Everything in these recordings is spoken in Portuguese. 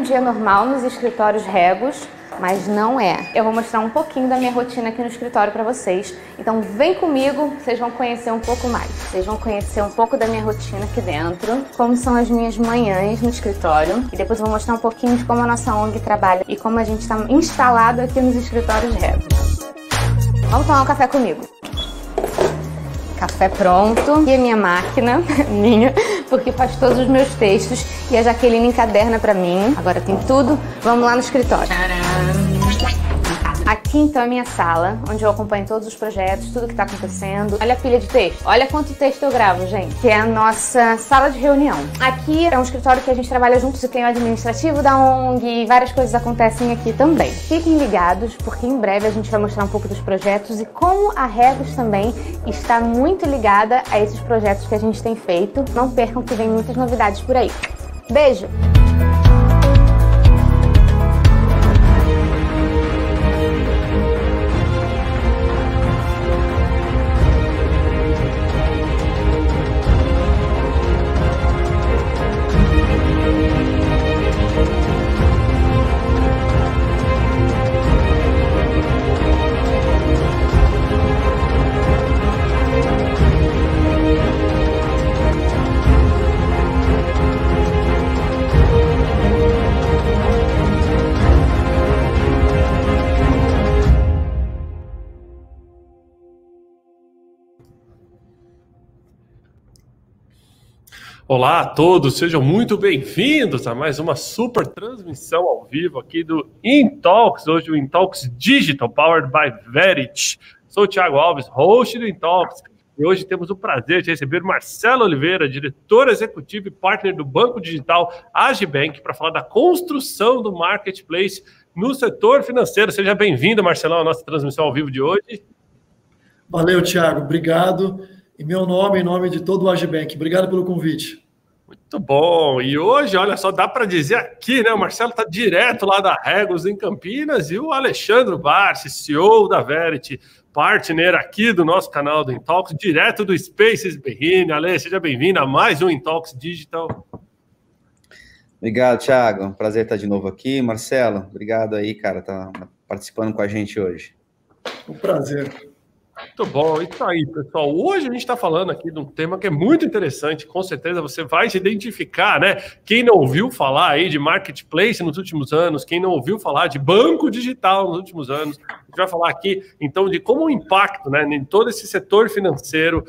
dia normal nos escritórios Regos, mas não é. Eu vou mostrar um pouquinho da minha rotina aqui no escritório para vocês. Então vem comigo, vocês vão conhecer um pouco mais. Vocês vão conhecer um pouco da minha rotina aqui dentro, como são as minhas manhãs no escritório. E depois eu vou mostrar um pouquinho de como a nossa ONG trabalha e como a gente está instalado aqui nos escritórios Regos. Vamos tomar um café comigo. Café pronto. E a minha máquina, minha, porque faz todos os meus textos. E a Jaqueline encaderna pra mim. Agora tem tudo. Vamos lá no escritório. Tcharam! Aqui então é a minha sala, onde eu acompanho todos os projetos, tudo que tá acontecendo. Olha a pilha de texto. Olha quanto texto eu gravo, gente. Que é a nossa sala de reunião. Aqui é um escritório que a gente trabalha juntos e tem o administrativo da ONG e várias coisas acontecem aqui também. Fiquem ligados, porque em breve a gente vai mostrar um pouco dos projetos e como a Regos também está muito ligada a esses projetos que a gente tem feito. Não percam que vem muitas novidades por aí. Beijo! Olá a todos, sejam muito bem-vindos a mais uma super transmissão ao vivo aqui do InTalks, hoje o InTalks Digital, powered by Verity. Sou o Thiago Alves, host do InTalks, e hoje temos o prazer de receber Marcelo Oliveira, diretor executivo e partner do banco digital Agibank, para falar da construção do marketplace no setor financeiro. Seja bem-vindo, Marcelão, à nossa transmissão ao vivo de hoje. Valeu, Thiago, obrigado. Em meu nome, em nome de todo o Agibank. Obrigado pelo convite. Muito bom. E hoje, olha só, dá para dizer aqui, né? O Marcelo está direto lá da Regos em Campinas e o Alexandre Barsi, CEO da Verity, partner aqui do nosso canal do InTalks, direto do Spaces Berrini. Ale, seja bem-vindo a mais um InTalks Digital. Obrigado, Thiago. Prazer estar de novo aqui. Marcelo, obrigado aí, cara, tá participando com a gente hoje. Um prazer. Muito bom, isso aí, pessoal. Hoje a gente está falando aqui de um tema que é muito interessante, com certeza você vai se identificar, né? Quem não ouviu falar aí de marketplace nos últimos anos, quem não ouviu falar de banco digital nos últimos anos, a gente vai falar aqui, então, de como o impacto, né, em todo esse setor financeiro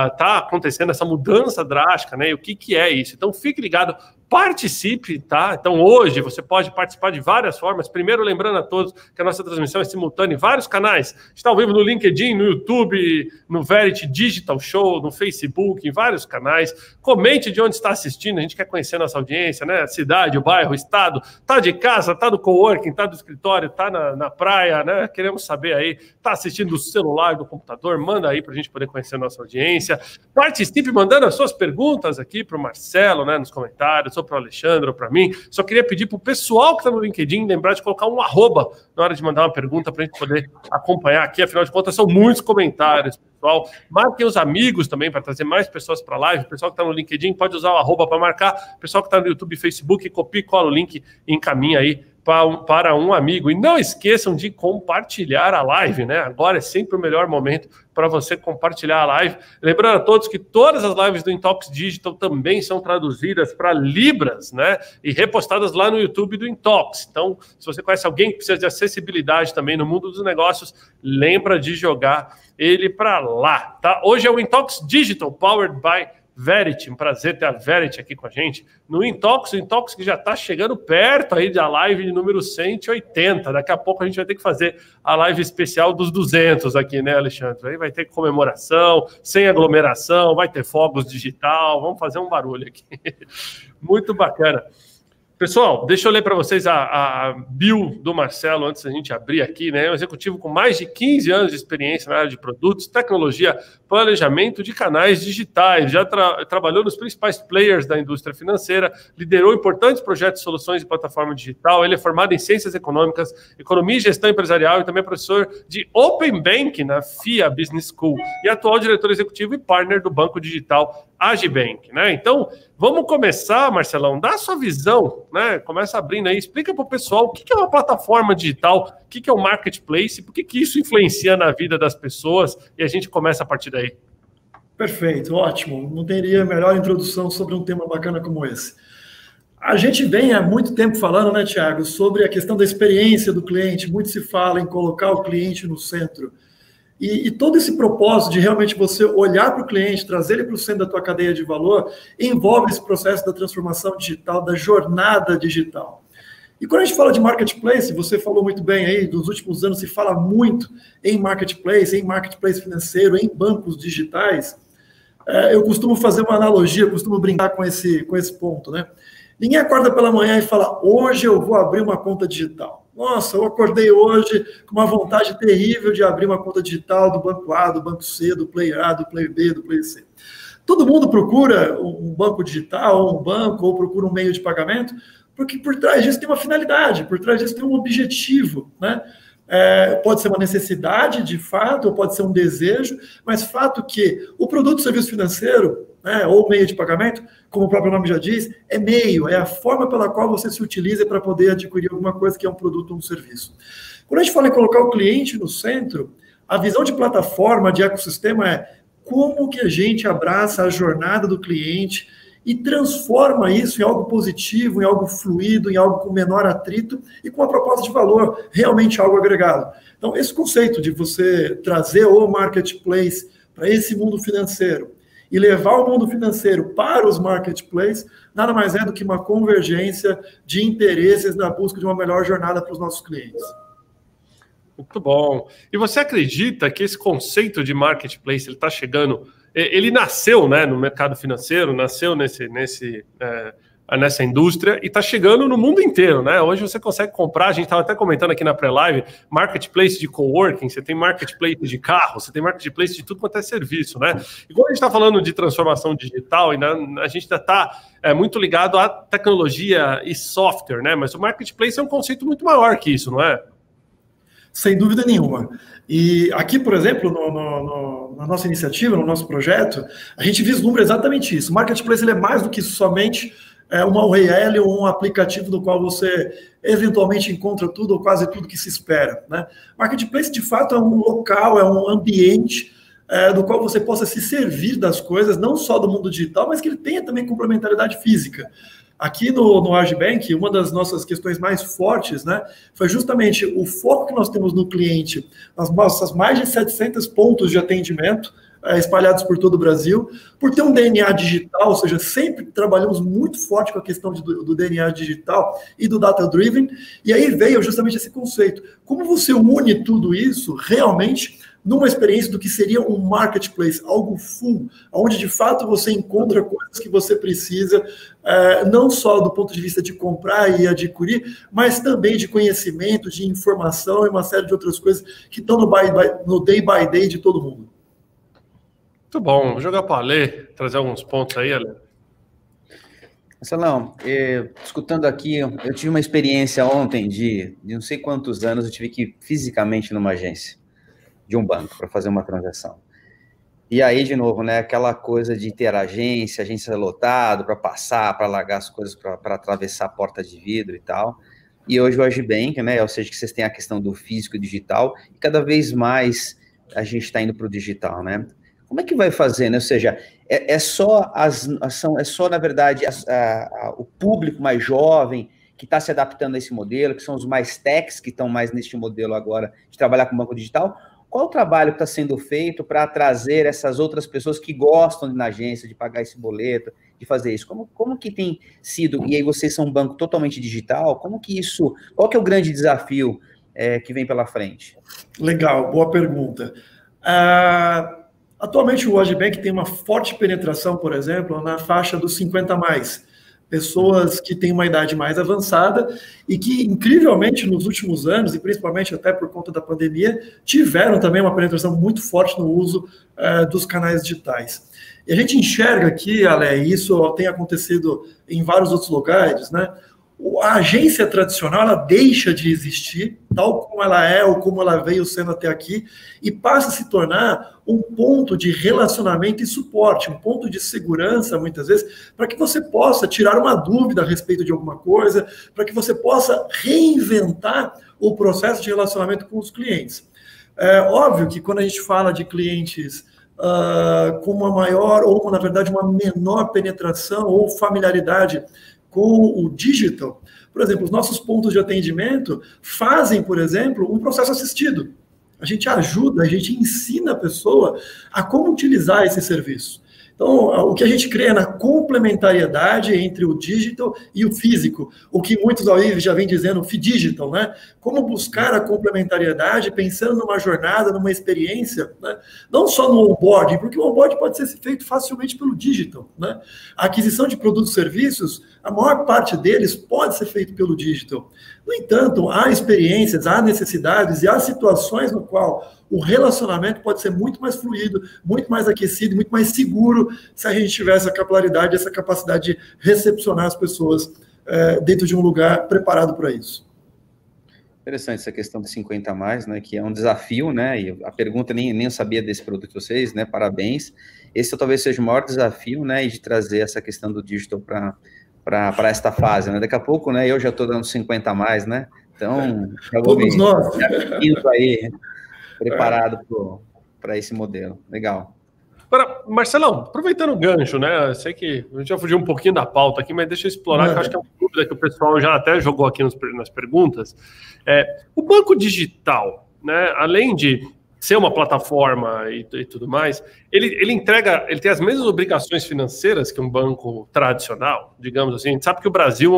está acontecendo, essa mudança drástica, né? E o que é isso? Então, fique ligado. Participe, tá? Então, hoje você pode participar de várias formas. Primeiro, lembrando a todos que a nossa transmissão é simultânea em vários canais. Está ao vivo no LinkedIn, no YouTube, no Verity Digital Show, no Facebook, em vários canais. Comente de onde está assistindo. A gente quer conhecer a nossa audiência, né? A cidade, o bairro, o estado. Tá de casa, tá do coworking, tá do escritório, tá na praia, né? Queremos saber aí. Tá assistindo do celular, do computador? Manda aí para a gente poder conhecer a nossa audiência. Participe mandando as suas perguntas aqui para o Marcelo, né? Nos comentários, para o Alexandre ou para mim. Só queria pedir para o pessoal que está no LinkedIn lembrar de colocar um arroba na hora de mandar uma pergunta para a gente poder acompanhar aqui. Afinal de contas, são muitos comentários, pessoal. Marquem os amigos também para trazer mais pessoas para a live. O pessoal que está no LinkedIn pode usar o arroba para marcar. O pessoal que está no YouTube e Facebook, copia e cola o link e encaminha aí para um amigo. E não esqueçam de compartilhar a live, né? Agora é sempre o melhor momento para você compartilhar a live. Lembrando a todos que todas as lives do InTalks Digital também são traduzidas para Libras, né? E repostadas lá no YouTube do InTalks. Então, se você conhece alguém que precisa de acessibilidade também no mundo dos negócios, lembra de jogar ele para lá, tá? Hoje é o InTalks Digital, powered by Verity, um prazer ter a Verity aqui com a gente no InTalks, o InTalks que já está chegando perto aí da live de número 180, daqui a pouco a gente vai ter que fazer a live especial dos 200 aqui, né, Alexandre? Aí vai ter comemoração, sem aglomeração, vai ter fogos digital, vamos fazer um barulho aqui. Muito bacana. Pessoal, deixa eu ler para vocês a bio do Marcelo antes da gente abrir aqui, né? É um executivo com mais de 15 anos de experiência na área de produtos, tecnologia, planejamento de canais digitais. Já trabalhou nos principais players da indústria financeira, liderou importantes projetos de soluções de plataforma digital. Ele é formado em ciências econômicas, economia e gestão empresarial e também é professor de Open Bank na FIA Business School e atual diretor executivo e partner do banco digital Agibank, né? Então, vamos começar, Marcelão, dá a sua visão, né? Começa abrindo aí, explica para o pessoal o que é uma plataforma digital, o que é um marketplace, por que isso influencia na vida das pessoas, e a gente começa a partir daí. Perfeito, ótimo. Não teria melhor introdução sobre um tema bacana como esse. A gente vem há muito tempo falando, né, Thiago, sobre a questão da experiência do cliente. Muito se fala em colocar o cliente no centro. E todo esse propósito de realmente você olhar para o cliente, trazer ele para o centro da tua cadeia de valor, envolve esse processo da transformação digital, da jornada digital. E quando a gente fala de marketplace, você falou muito bem aí, nos últimos anos se fala muito em marketplace financeiro, em bancos digitais. Eu costumo fazer uma analogia, costumo brincar com esse ponto, né? Ninguém acorda pela manhã e fala, hoje eu vou abrir uma conta digital. Nossa, eu acordei hoje com uma vontade terrível de abrir uma conta digital do banco A, do banco C, do player A, do player B, do player C. Todo mundo procura um banco digital, ou um banco, ou procura um meio de pagamento, porque por trás disso tem uma finalidade, por trás disso tem um objetivo, né? Pode ser uma necessidade, de fato, ou pode ser um desejo, mas fato que o produto ou serviço financeiro, né, ou meio de pagamento, como o próprio nome já diz, é meio, é a forma pela qual você se utiliza para poder adquirir alguma coisa que é um produto ou um serviço. Quando a gente fala em colocar o cliente no centro, a visão de plataforma, de ecossistema é como que a gente abraça a jornada do cliente e transforma isso em algo positivo, em algo fluido, em algo com menor atrito e com uma proposta de valor, realmente algo agregado. Então, esse conceito de você trazer o marketplace para esse mundo financeiro e levar o mundo financeiro para os marketplaces, nada mais é do que uma convergência de interesses na busca de uma melhor jornada para os nossos clientes. Muito bom. E você acredita que esse conceito de marketplace ele está chegando... Ele nasceu, né, no mercado financeiro, nasceu nessa indústria e está chegando no mundo inteiro, né? Hoje você consegue comprar, a gente estava até comentando aqui na pré-live, marketplace de coworking, você tem marketplace de carro, você tem marketplace de tudo quanto é serviço, né? E quando a gente está falando de transformação digital, a gente ainda está muito ligado à tecnologia e software, né? Mas o marketplace é um conceito muito maior que isso, não é? Sem dúvida nenhuma. E aqui, por exemplo, na nossa iniciativa, no nosso projeto, a gente vislumbra exatamente isso. O marketplace ele é mais do que somente uma URL ou um aplicativo do qual você eventualmente encontra tudo ou quase tudo que se espera, né? Marketplace, de fato, é um local, é um ambiente do qual você possa se servir das coisas, não só do mundo digital, mas que ele tenha também complementaridade física. Aqui no Agibank, uma das nossas questões mais fortes, né, foi justamente o foco que nós temos no cliente, nas nossas mais de 700 pontos de atendimento, espalhados por todo o Brasil, por ter um DNA digital, ou seja, sempre trabalhamos muito forte com a questão do DNA digital e do data-driven, e aí veio justamente esse conceito. Como você une tudo isso realmente numa experiência do que seria um marketplace, algo full, onde de fato você encontra coisas que você precisa, não só do ponto de vista de comprar e adquirir, mas também de conhecimento, de informação e uma série de outras coisas que estão no day by day de todo mundo. Muito bom. Vou jogar para a Ale, trazer alguns pontos aí, Ale. Marcelão, escutando aqui, eu tive uma experiência ontem de não sei quantos anos, eu tive que ir fisicamente numa agência de um banco para fazer uma transação. E aí, de novo, né, aquela coisa de ter agência lotado para passar, para largar as coisas, para atravessar a porta de vidro e tal. E hoje o Agibank, né, ou seja, que vocês têm a questão do físico e digital, e cada vez mais a gente está indo para o digital, né? Como é que vai fazer, né? Ou seja, é só, na verdade, o público mais jovem que está se adaptando a esse modelo, que são os mais techs que estão mais neste modelo agora de trabalhar com banco digital. Qual o trabalho que está sendo feito para trazer essas outras pessoas que gostam de ir na agência, de pagar esse boleto, de fazer isso? Como que tem sido? E aí vocês são um banco totalmente digital, como que isso... Qual que é o grande desafio que vem pela frente? Legal, boa pergunta. Atualmente o Agibank tem uma forte penetração, por exemplo, na faixa dos 50 mais. Pessoas que têm uma idade mais avançada e que, incrivelmente, nos últimos anos, e principalmente até por conta da pandemia, tiveram também uma penetração muito forte no uso dos canais digitais. E a gente enxerga aqui, Ale, isso tem acontecido em vários outros lugares, né? a agência tradicional ela deixa de existir, tal como ela é ou como ela veio sendo até aqui, e passa a se tornar um ponto de relacionamento e suporte, um ponto de segurança, muitas vezes, para que você possa tirar uma dúvida a respeito de alguma coisa, para que você possa reinventar o processo de relacionamento com os clientes. É óbvio que quando a gente fala de clientes com uma maior, ou na verdade uma menor penetração ou familiaridade com o digital, por exemplo, os nossos pontos de atendimento fazem, por exemplo, um processo assistido. A gente ajuda, a gente ensina a pessoa a como utilizar esse serviço. Então, o que a gente crê é na complementariedade entre o digital e o físico, o que muitos aí já vêm dizendo, digital, né? Como buscar a complementariedade pensando numa jornada, numa experiência, né? Não só no onboarding, porque o onboarding pode ser feito facilmente pelo digital, né? A aquisição de produtos e serviços, a maior parte deles pode ser feito pelo digital. No entanto, há experiências, há necessidades e há situações no qual o relacionamento pode ser muito mais fluido, muito mais aquecido, muito mais seguro se a gente tiver essa capilaridade, essa capacidade de recepcionar as pessoas dentro de um lugar preparado para isso. Interessante essa questão de 50 a mais, né, que é um desafio, né, e a pergunta nem eu sabia desse produto de vocês, né, parabéns. Esse talvez seja o maior desafio, né, de trazer essa questão do digital para esta fase, né, daqui a pouco, né, eu já estou dando 50 a mais, né, então, já vou todos nós. aí, preparado para esse modelo, legal. Agora, Marcelão, aproveitando o gancho, né? Eu sei que a gente já fugiu um pouquinho da pauta aqui, mas deixa eu explorar, que eu acho que é uma dúvida que o pessoal já até jogou aqui nas perguntas. O banco digital, né? Além de ser uma plataforma e tudo mais, ele tem as mesmas obrigações financeiras que um banco tradicional, digamos assim. A gente sabe que o Brasil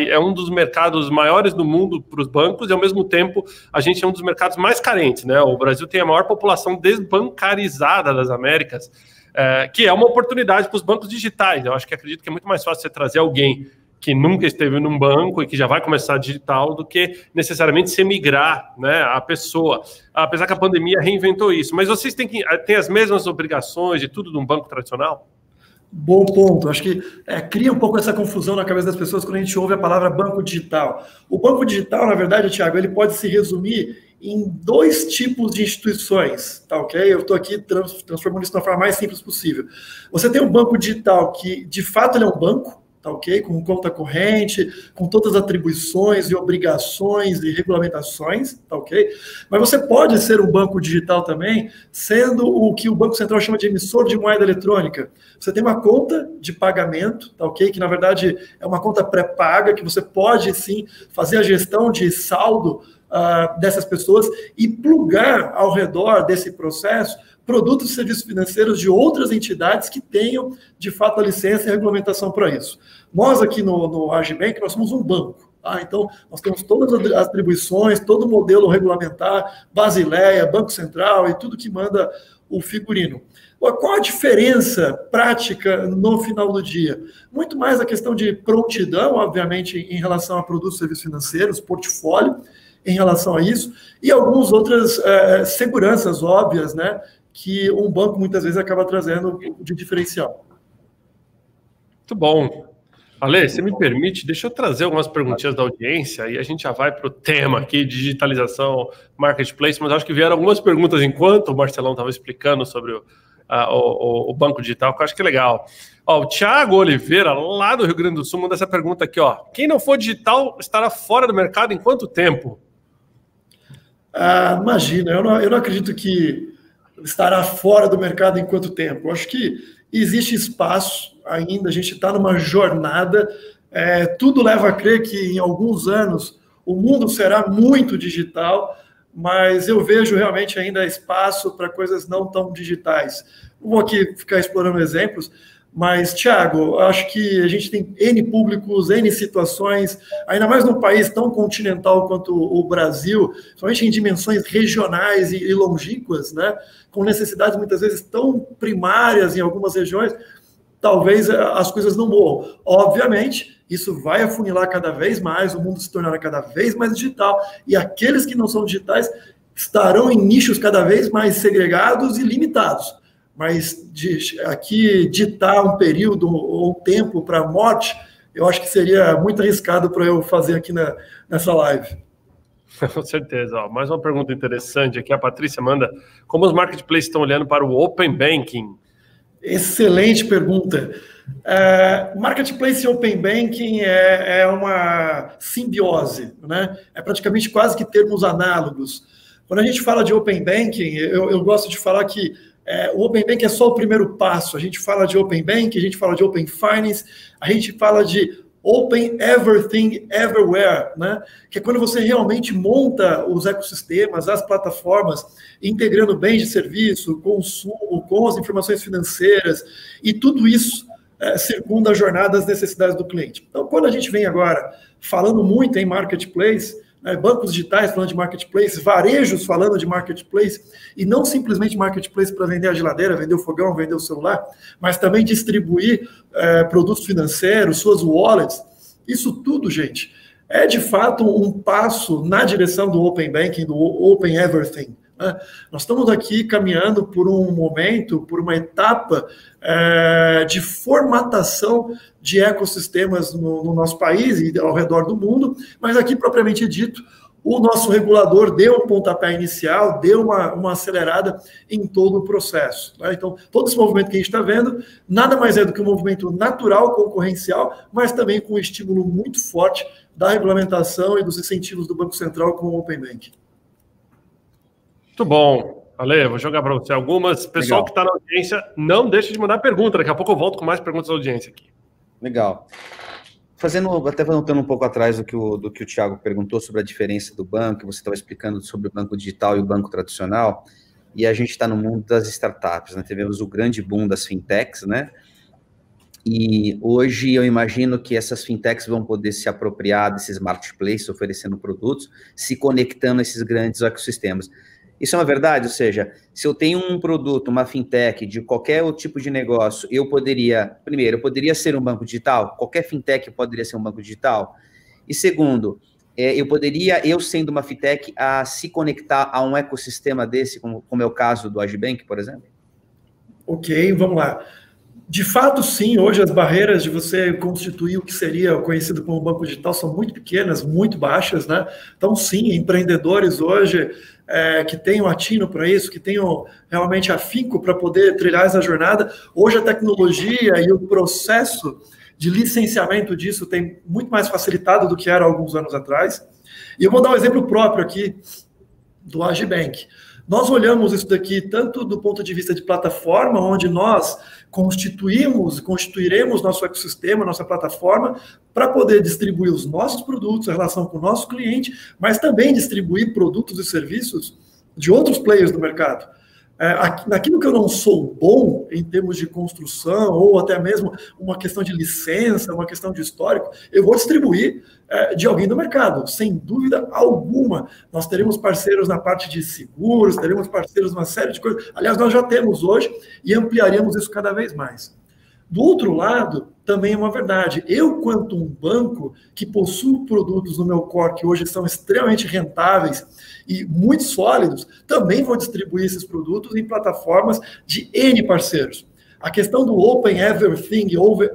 é um dos mercados maiores do mundo para os bancos e, ao mesmo tempo, a gente é um dos mercados mais carentes, né? O Brasil tem a maior população desbancarizada das Américas, que é uma oportunidade para os bancos digitais. Eu acredito que é muito mais fácil você trazer alguém que nunca esteve num banco e que já vai começar digital do que necessariamente se migrar, né, a pessoa. Apesar que a pandemia reinventou isso. Mas vocês têm as mesmas obrigações de tudo de um banco tradicional? Bom ponto. Acho que cria um pouco essa confusão na cabeça das pessoas quando a gente ouve a palavra banco digital. O banco digital, na verdade, Thiago, ele pode se resumir em 2 tipos de instituições, tá ok? Eu estou aqui transformando isso de uma forma mais simples possível. Você tem um banco digital que, de fato, ele é um banco, tá ok? Com conta corrente, com todas as atribuições e obrigações e regulamentações, tá ok? Mas você pode ser um banco digital também, sendo o que o Banco Central chama de emissor de moeda eletrônica. Você tem uma conta de pagamento, tá ok? Que, na verdade, é uma conta pré-paga, que você pode, sim, fazer a gestão de saldo dessas pessoas e plugar ao redor desse processo produtos e serviços financeiros de outras entidades que tenham, de fato, a licença e a regulamentação para isso. Nós aqui no Agibank, nós somos um banco. Então, nós temos todas as atribuições, todo o modelo regulamentar, Basileia, Banco Central e tudo que manda o figurino. Qual a diferença prática no final do dia? Muito mais a questão de prontidão, obviamente, em relação a produtos e serviços financeiros, portfólio, em relação a isso, e algumas outras seguranças óbvias, né, que um banco muitas vezes acaba trazendo de diferencial. Muito bom. Ale, você me permite, deixa eu trazer algumas perguntinhas da audiência e a gente já vai para o tema aqui, digitalização, marketplace, mas acho que vieram algumas perguntas enquanto o Marcelão estava explicando sobre o banco digital, que eu acho que é legal. O Thiago Oliveira, lá do Rio Grande do Sul, manda essa pergunta aqui, quem não for digital estará fora do mercado em quanto tempo? Imagina, eu não acredito que estará fora do mercado em quanto tempo. Eu acho que existe espaço ainda, a gente está numa jornada, tudo leva a crer que em alguns anos o mundo será muito digital, mas eu vejo realmente ainda espaço para coisas não tão digitais. Não vou aqui ficar explorando exemplos, mas, Thiago, acho que a gente tem N públicos, N situações, ainda mais num país tão continental quanto o Brasil, somente em dimensões regionais e longínquas, né, com necessidades muitas vezes tão primárias em algumas regiões, talvez as coisas não morram. Obviamente, isso vai afunilar cada vez mais, o mundo se tornará cada vez mais digital, e aqueles que não são digitais estarão em nichos cada vez mais segregados e limitados. Mas aqui ditar um período ou um tempo para a morte, eu acho que seria muito arriscado para eu fazer aqui nessa live. Com certeza. Ó, mais uma pergunta interessante aqui. A Patrícia manda: como os marketplaces estão olhando para o Open Banking? Excelente pergunta. Marketplace e Open Banking é uma simbiose, né? É praticamente quase que termos análogos. Quando a gente fala de Open Banking, eu gosto de falar que o Open Banking é só o primeiro passo. A gente fala de Open Banking, a gente fala de Open Finance, a gente fala de Open Everything Everywhere, né? Que é quando você realmente monta os ecossistemas, as plataformas, integrando bens de serviço, consumo, com as informações financeiras, e tudo isso circunda a jornada das necessidades do cliente. Então, quando a gente vem agora falando muito em marketplace, bancos digitais falando de marketplace, varejos falando de marketplace, e não simplesmente marketplace para vender a geladeira, vender o fogão, vender o celular, mas também distribuir produtos financeiros, suas wallets. Isso tudo, gente, é de fato um passo na direção do Open Banking, do Open Everything. Nós estamos aqui caminhando por um momento, por uma etapa de formatação de ecossistemas no nosso país e ao redor do mundo, mas aqui, propriamente dito, o nosso regulador deu um pontapé inicial, deu uma acelerada em todo o processo. Então, todo esse movimento que a gente está vendo, nada mais é do que um movimento natural, concorrencial, mas também com um estímulo muito forte da regulamentação e dos incentivos do Banco Central com o Open Banking. Muito bom. Ale, vou jogar para você algumas. Pessoal Legal. Que está na audiência, não deixe de mandar pergunta. Daqui a pouco eu volto com mais perguntas da audiência aqui. Legal. Até voltando um pouco atrás do que o Thiago perguntou sobre a diferença do banco, você estava explicando sobre o banco digital e o banco tradicional, e a gente está no mundo das startups, né? Tivemos o grande boom das fintechs, né? E hoje eu imagino que essas fintechs vão poder se apropriar desses marketplaces, oferecendo produtos, se conectando a esses grandes ecossistemas. Isso é uma verdade? Ou seja, se eu tenho um produto, uma fintech de qualquer tipo de negócio, eu poderia ser um banco digital? Qualquer fintech poderia ser um banco digital? E segundo, eu sendo uma fintech, a se conectar a um ecossistema desse, como é o caso do Agibank, por exemplo? Ok, vamos lá. De fato, sim, hoje as barreiras de você constituir o que seria conhecido como banco digital são muito pequenas, muito baixas, né? Então, sim, empreendedores hoje que tenham atino para isso, que tenham realmente afinco para poder trilhar essa jornada, hoje a tecnologia e o processo de licenciamento disso tem muito mais facilitado do que era há alguns anos atrás. E eu vou dar um exemplo próprio aqui do Agibank. Nós olhamos isso daqui tanto do ponto de vista de plataforma, onde nós constituiremos nosso ecossistema, nossa plataforma, para poder distribuir os nossos produtos, a relação com o nosso cliente, mas também distribuir produtos e serviços de outros players do mercado. Naquilo que eu não sou bom em termos de construção, ou até mesmo uma questão de licença, uma questão de histórico, eu vou distribuir de alguém do mercado, sem dúvida alguma. Nós teremos parceiros na parte de seguros, teremos parceiros numa série de coisas. Aliás, nós já temos hoje e ampliaremos isso cada vez mais. Do outro lado, também é uma verdade. Eu, quanto um banco que possuo produtos no meu core que hoje são extremamente rentáveis e muito sólidos, também vou distribuir esses produtos em plataformas de N parceiros. A questão do Open Everything,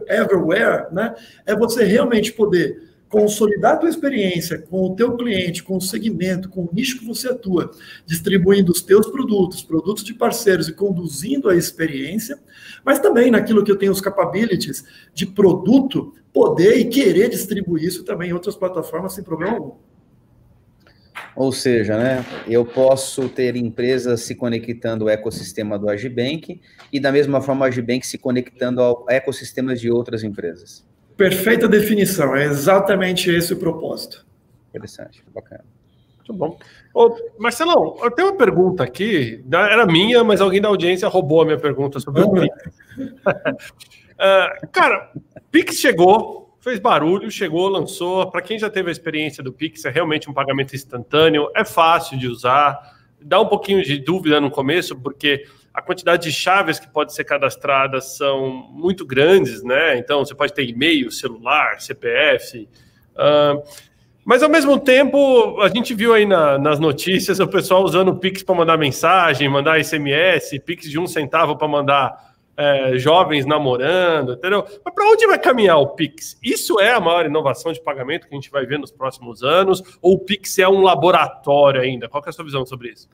Everywhere, né, é você realmente poder consolidar a tua experiência com o teu cliente, com o segmento, com o nicho que você atua, distribuindo os teus produtos, produtos de parceiros e conduzindo a experiência, mas também naquilo que eu tenho os capabilities de produto, poder e querer distribuir isso também em outras plataformas sem problema algum. Ou seja, né, eu posso ter empresas se conectando ao ecossistema do Agibank e da mesma forma o Agibank se conectando ao ecossistema de outras empresas. Perfeita definição, é exatamente esse o propósito. Interessante, bacana. Muito bom. Ô, Marcelão, eu tenho uma pergunta aqui, era minha, mas alguém da audiência roubou a minha pergunta sobre o Pix. Cara, Pix chegou, fez barulho, chegou, lançou. Para quem já teve a experiência do Pix, é realmente um pagamento instantâneo, é fácil de usar, dá um pouquinho de dúvida no começo, porque a quantidade de chaves que pode ser cadastradas são muito grandes, né? Então, você pode ter e-mail, celular, CPF. Mas, ao mesmo tempo, a gente viu aí nas notícias o pessoal usando o Pix para mandar mensagem, mandar SMS, Pix de 1 centavo para mandar jovens namorando, entendeu? Mas para onde vai caminhar o Pix? Isso é a maior inovação de pagamento que a gente vai ver nos próximos anos? Ou o Pix é um laboratório ainda? Qual que é a sua visão sobre isso?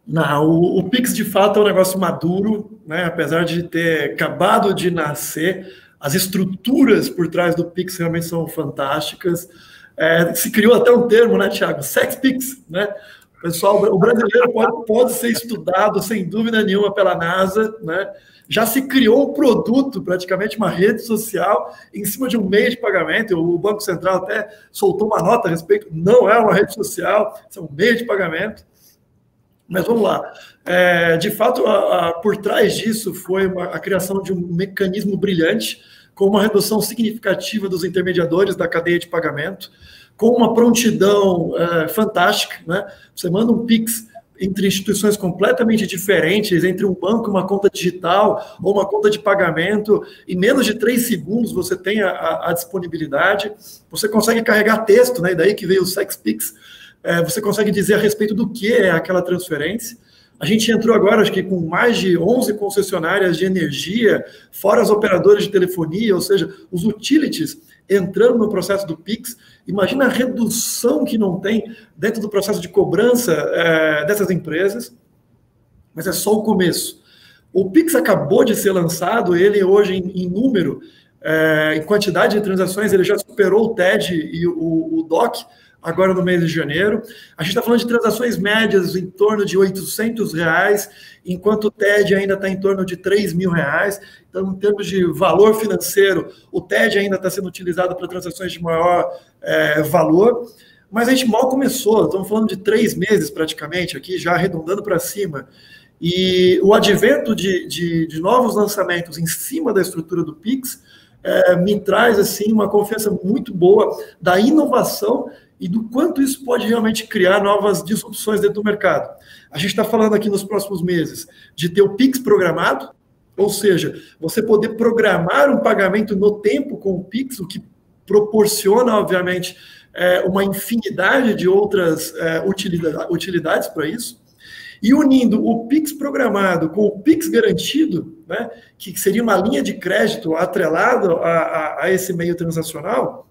Não, o Pix de fato é um negócio maduro, né? Apesar de ter acabado de nascer, as estruturas por trás do Pix realmente são fantásticas. Se criou até um termo, né, Thiago? Sex Pix, né? Pessoal, o brasileiro pode ser estudado sem dúvida nenhuma pela NASA, né? Já se criou um produto, praticamente uma rede social, em cima de um meio de pagamento. O Banco Central até soltou uma nota a respeito. Não é uma rede social, é um meio de pagamento. Mas vamos lá. De fato, por trás disso foi a criação de um mecanismo brilhante, com uma redução significativa dos intermediadores da cadeia de pagamento, com uma prontidão fantástica, né? Você manda um Pix entre instituições completamente diferentes, entre um banco e uma conta digital ou uma conta de pagamento, em menos de 3 segundos você tem a disponibilidade, você consegue carregar texto, né? E daí que veio o Sex Pix, você consegue dizer a respeito do que é aquela transferência. A gente entrou agora, acho que com mais de 11 concessionárias de energia, fora as operadoras de telefonia, ou seja, os utilities entrando no processo do Pix. Imagina a redução que não tem dentro do processo de cobrança dessas empresas, mas é só o começo. O Pix acabou de ser lançado, ele hoje em número, em quantidade de transações, ele já superou o TED e o DOC, agora no mês de janeiro. A gente está falando de transações médias em torno de R$800, enquanto o TED ainda está em torno de R$3.000. Então, em termos de valor financeiro, o TED ainda está sendo utilizado para transações de maior valor. Mas a gente mal começou, estamos falando de 3 meses praticamente aqui, já arredondando para cima. E o advento de novos lançamentos em cima da estrutura do Pix me traz assim, uma confiança muito boa da inovação e do quanto isso pode realmente criar novas disrupções dentro do mercado. A gente está falando aqui nos próximos meses de ter o Pix programado, ou seja, você poder programar um pagamento no tempo com o Pix, o que proporciona, obviamente, uma infinidade de outras utilidades para isso. E unindo o Pix programado com o Pix garantido, né, que seria uma linha de crédito atrelado a esse meio transacional,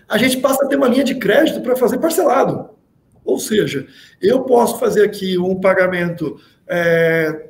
a gente passa a ter uma linha de crédito para fazer parcelado. Ou seja, eu posso fazer aqui um pagamento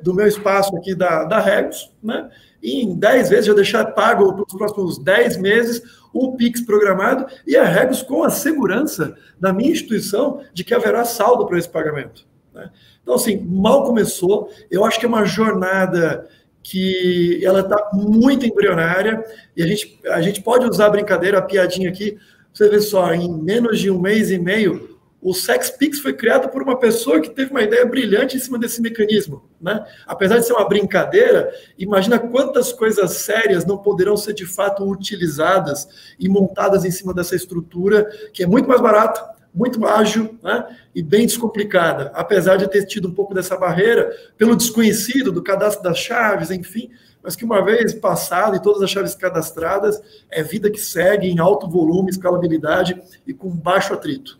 do meu espaço aqui da Regos, né, e em 10 vezes já deixar pago para os próximos 10 meses o Pix programado e a Regos com a segurança da minha instituição de que haverá saldo para esse pagamento. Né? Então, assim, mal começou. Eu acho que é uma jornada que ela está muito embrionária e a gente pode usar a brincadeira, a piadinha aqui. Você vê só, em menos de 1 mês e meio, o Sex Pix foi criado por uma pessoa que teve uma ideia brilhante em cima desse mecanismo, né? Apesar de ser uma brincadeira, imagina quantas coisas sérias não poderão ser de fato utilizadas e montadas em cima dessa estrutura, que é muito mais barata, muito ágil, né? E bem descomplicada, apesar de ter tido um pouco dessa barreira pelo desconhecido do cadastro das chaves, enfim, mas que uma vez passado e todas as chaves cadastradas, é vida que segue em alto volume, escalabilidade e com baixo atrito.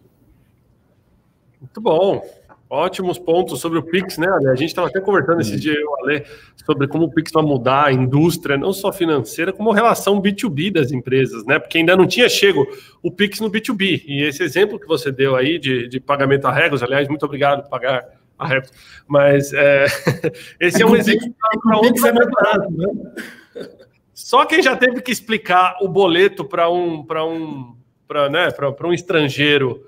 Muito bom. Ótimos pontos sobre o Pix, né, Ale? A gente estava até conversando esse dia, eu, Ale, sobre como o Pix vai mudar a indústria, não só financeira, como a relação B2B das empresas, né? Porque ainda não tinha chego o Pix no B2B. E esse exemplo que você deu aí de pagamento a Regos, aliás, muito obrigado por pagar a Regos, mas esse é um exemplo para onde vai mais barato, né? Só quem já teve que explicar o boleto para um estrangeiro,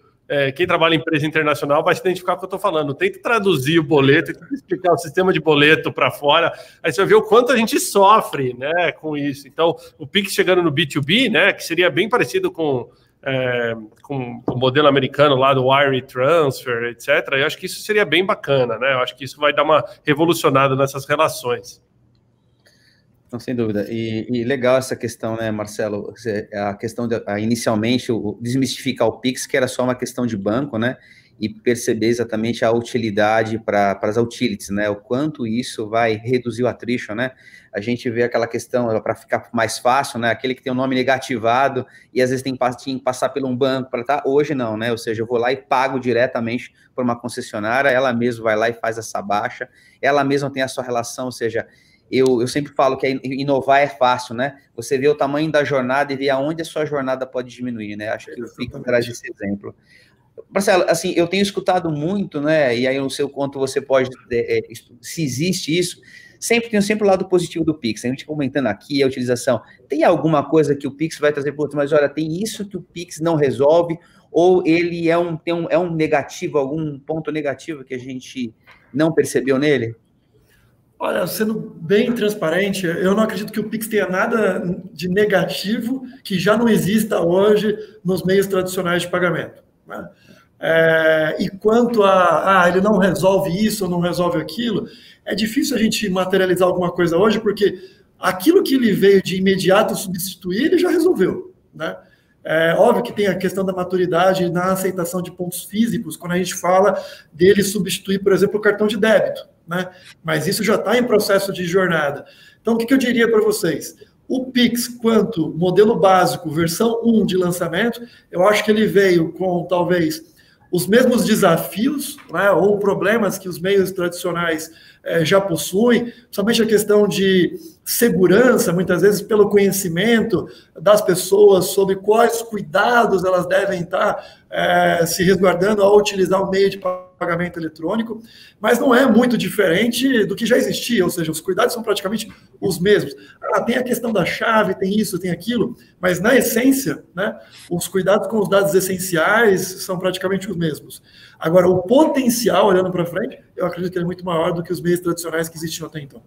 quem trabalha em empresa internacional vai se identificar com o que eu estou falando. Tem que traduzir o boleto, tem que explicar o sistema de boleto para fora. Aí você vai ver o quanto a gente sofre, né, com isso. Então, o Pix chegando no B2B, né, que seria bem parecido com o modelo americano lá do wire transfer, etc. Eu acho que isso seria bem bacana, né? Eu acho que isso vai dar uma revolucionada nessas relações. Não, sem dúvida. E legal essa questão, né, Marcelo? A questão de, inicialmente, desmistificar o Pix, que era só uma questão de banco, né? E perceber exatamente a utilidade para as utilities, né? O quanto isso vai reduzir o attrition, né? A gente vê aquela questão para ficar mais fácil, né? Aquele que tem o nome negativado e às vezes tem que passar por um banco para estar. Hoje não, né? Ou seja, eu vou lá e pago diretamente por uma concessionária, ela mesma vai lá e faz essa baixa, ela mesma tem a sua relação, ou seja, eu sempre falo que inovar é fácil, né? Você vê o tamanho da jornada e vê aonde a sua jornada pode diminuir, né? Acho que o Pix traz esse exemplo. Marcelo, assim, eu tenho escutado muito, né? E aí no seu conto você pode, se existe isso, tem sempre o lado positivo do Pix. A gente comentando aqui a utilização. Tem alguma coisa que o Pix vai trazer para outro, mas olha, tem isso que o Pix não resolve, ou ele é um negativo, algum ponto negativo que a gente não percebeu nele? Olha, sendo bem transparente, eu não acredito que o Pix tenha nada de negativo que já não exista hoje nos meios tradicionais de pagamento, né? E quanto ele não resolve isso ou não resolve aquilo, é difícil a gente materializar alguma coisa hoje, porque aquilo que ele veio de imediato substituir, ele já resolveu, né? É óbvio que tem a questão da maturidade na aceitação de pontos físicos, quando a gente fala dele substituir, por exemplo, o cartão de débito, né? Mas isso já está em processo de jornada. Então, o que eu diria para vocês? O Pix, quanto modelo básico, versão 1 de lançamento, eu acho que ele veio com, talvez, os mesmos desafios, né, ou problemas que os meios tradicionais já possuem, principalmente a questão de segurança, muitas vezes pelo conhecimento das pessoas sobre quais cuidados elas devem estar se resguardando ao utilizar o meio de pagamento eletrônico, mas não é muito diferente do que já existia, ou seja, os cuidados são praticamente os mesmos. Tem a questão da chave, tem isso, tem aquilo, mas na essência, né, os cuidados com os dados essenciais são praticamente os mesmos. Agora, o potencial, olhando para frente, eu acredito que ele é muito maior do que os meios tradicionais que existiam até então.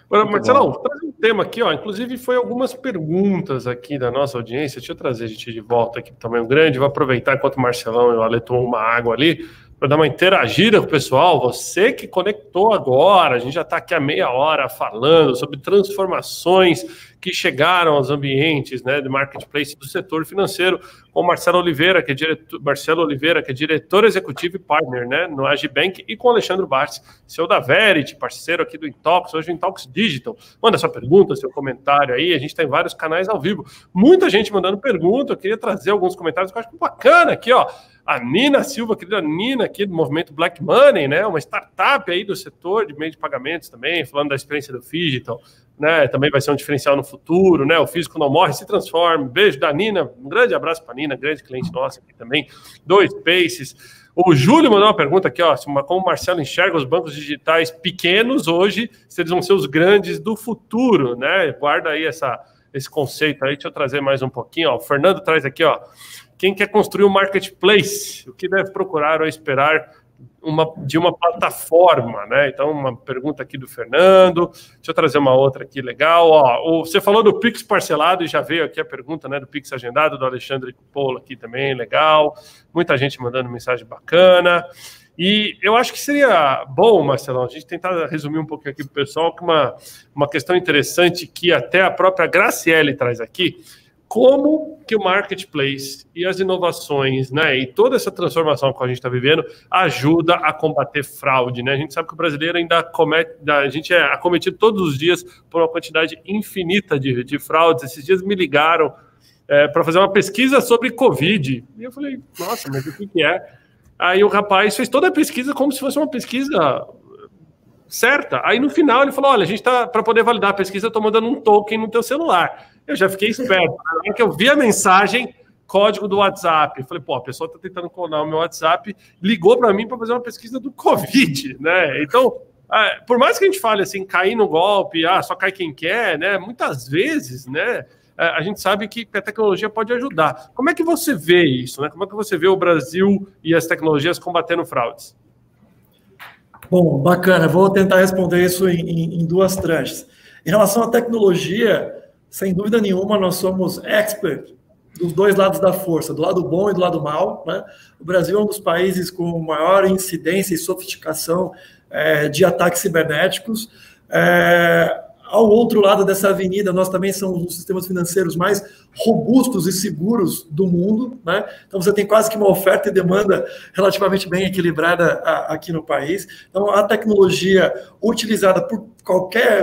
Agora, Marcelão, traz um tema aqui, ó. Inclusive, foi algumas perguntas aqui da nossa audiência. Deixa eu trazer a gente de volta aqui para o tamanho grande. Vou aproveitar enquanto o Marcelão e o Ale tomam uma água ali, para dar uma interagida com o pessoal. Você que conectou agora, a gente já está aqui há meia hora falando sobre transformações que chegaram aos ambientes, né, de marketplace do setor financeiro, com o Marcelo Oliveira, que é diretor executivo e partner, né, no Agibank, e com o Alexandre Bartz, CEO da Verity, parceiro aqui do Intox, hoje o Intox Digital. Manda sua pergunta, seu comentário aí, a gente tem vários canais ao vivo. Muita gente mandando pergunta, eu queria trazer alguns comentários que eu acho bacana aqui, ó. A Nina Silva, querida Nina, aqui do movimento Black Money, né, uma startup aí do setor de meio de pagamentos também, falando da experiência do Phygital, né, também vai ser um diferencial no futuro, né, o físico não morre, se transforma. Beijo da Nina, um grande abraço para a Nina, grande cliente nossa aqui também, do Spaces. O Júlio mandou uma pergunta aqui, ó, como o Marcelo enxerga os bancos digitais pequenos hoje, se eles vão ser os grandes do futuro, né, guarda aí esse conceito aí, deixa eu trazer mais um pouquinho, ó, o Fernando traz aqui, ó, quem quer construir um marketplace, o que deve procurar ou esperar de uma plataforma, né? Então, uma pergunta aqui do Fernando. Deixa eu trazer uma outra aqui legal. Ó, você falou do Pix parcelado e já veio aqui a pergunta, né, do Pix agendado, do Alexandre Polo aqui também, legal. Muita gente mandando mensagem bacana. E eu acho que seria bom, Marcelão, a gente tentar resumir um pouquinho aqui para o pessoal, que uma questão interessante que até a própria Graciele traz aqui, como que o marketplace e as inovações, né, e toda essa transformação que a gente está vivendo ajuda a combater fraude, né? A gente sabe que o brasileiro ainda a gente é acometido todos os dias por uma quantidade infinita de fraudes. Esses dias me ligaram para fazer uma pesquisa sobre Covid. E eu falei, nossa, mas o que é? Aí o rapaz fez toda a pesquisa como se fosse uma pesquisa certa. Aí no final ele falou, olha, a gente está, para poder validar a pesquisa, eu estou mandando um token no teu celular. Eu já fiquei esperto. Na hora que eu vi a mensagem, código do WhatsApp, eu falei, pô, a pessoa está tentando clonar o meu WhatsApp, ligou para mim para fazer uma pesquisa do Covid, né? Então, por mais que a gente fale assim, cair no golpe, só cai quem quer, né? Muitas vezes, né? A gente sabe que a tecnologia pode ajudar. Como é que você vê isso, né? Como é que você vê o Brasil e as tecnologias combatendo fraudes? Bom, bacana. Vou tentar responder isso em duas tranches. Em relação à tecnologia, sem dúvida nenhuma, nós somos expert dos dois lados da força, do lado bom e do lado mal, né? O Brasil é um dos países com maior incidência e sofisticação de ataques cibernéticos. Ao outro lado dessa avenida, nós também somos um dos sistemas financeiros mais robustos e seguros do mundo, né? Então, você tem quase que uma oferta e demanda relativamente bem equilibrada aqui no país. Então, a tecnologia utilizada por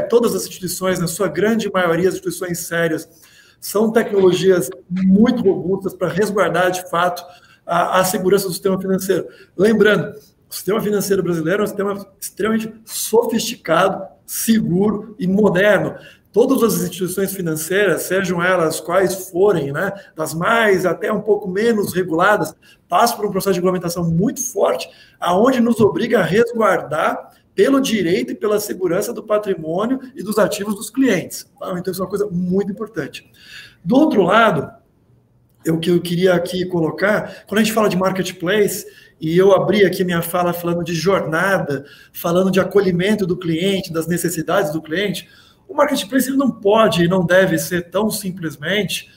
todas as instituições, na sua grande maioria, as instituições sérias, são tecnologias muito robustas para resguardar, de fato, a segurança do sistema financeiro. Lembrando, o sistema financeiro brasileiro é um sistema extremamente sofisticado, seguro e moderno. Todas as instituições financeiras, sejam elas quais forem, né, das mais até um pouco menos reguladas, passam por um processo de regulamentação muito forte, aonde nos obriga a resguardar pelo direito e pela segurança do patrimônio e dos ativos dos clientes. Então, isso é uma coisa muito importante. Do outro lado, o que eu queria aqui colocar, quando a gente fala de marketplace, e eu abri aqui minha fala falando de jornada, falando de acolhimento do cliente, das necessidades do cliente, o marketplace ele não pode e não deve ser tão simplesmente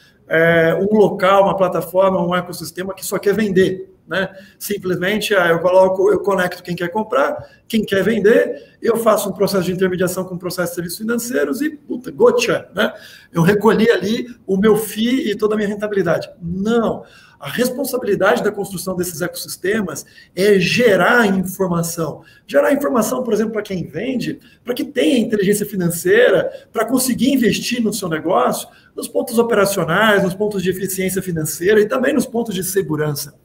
um local, uma plataforma, um ecossistema que só quer vender. Né? Simplesmente eu conecto quem quer comprar, quem quer vender, eu faço um processo de intermediação com processos de serviços financeiros e, puta, gotcha, né? Eu recolhi ali o meu FII e toda a minha rentabilidade. Não. A responsabilidade da construção desses ecossistemas é gerar informação. Gerar informação, por exemplo, para quem vende, para que tenha inteligência financeira, para conseguir investir no seu negócio, nos pontos operacionais, nos pontos de eficiência financeira e também nos pontos de segurança.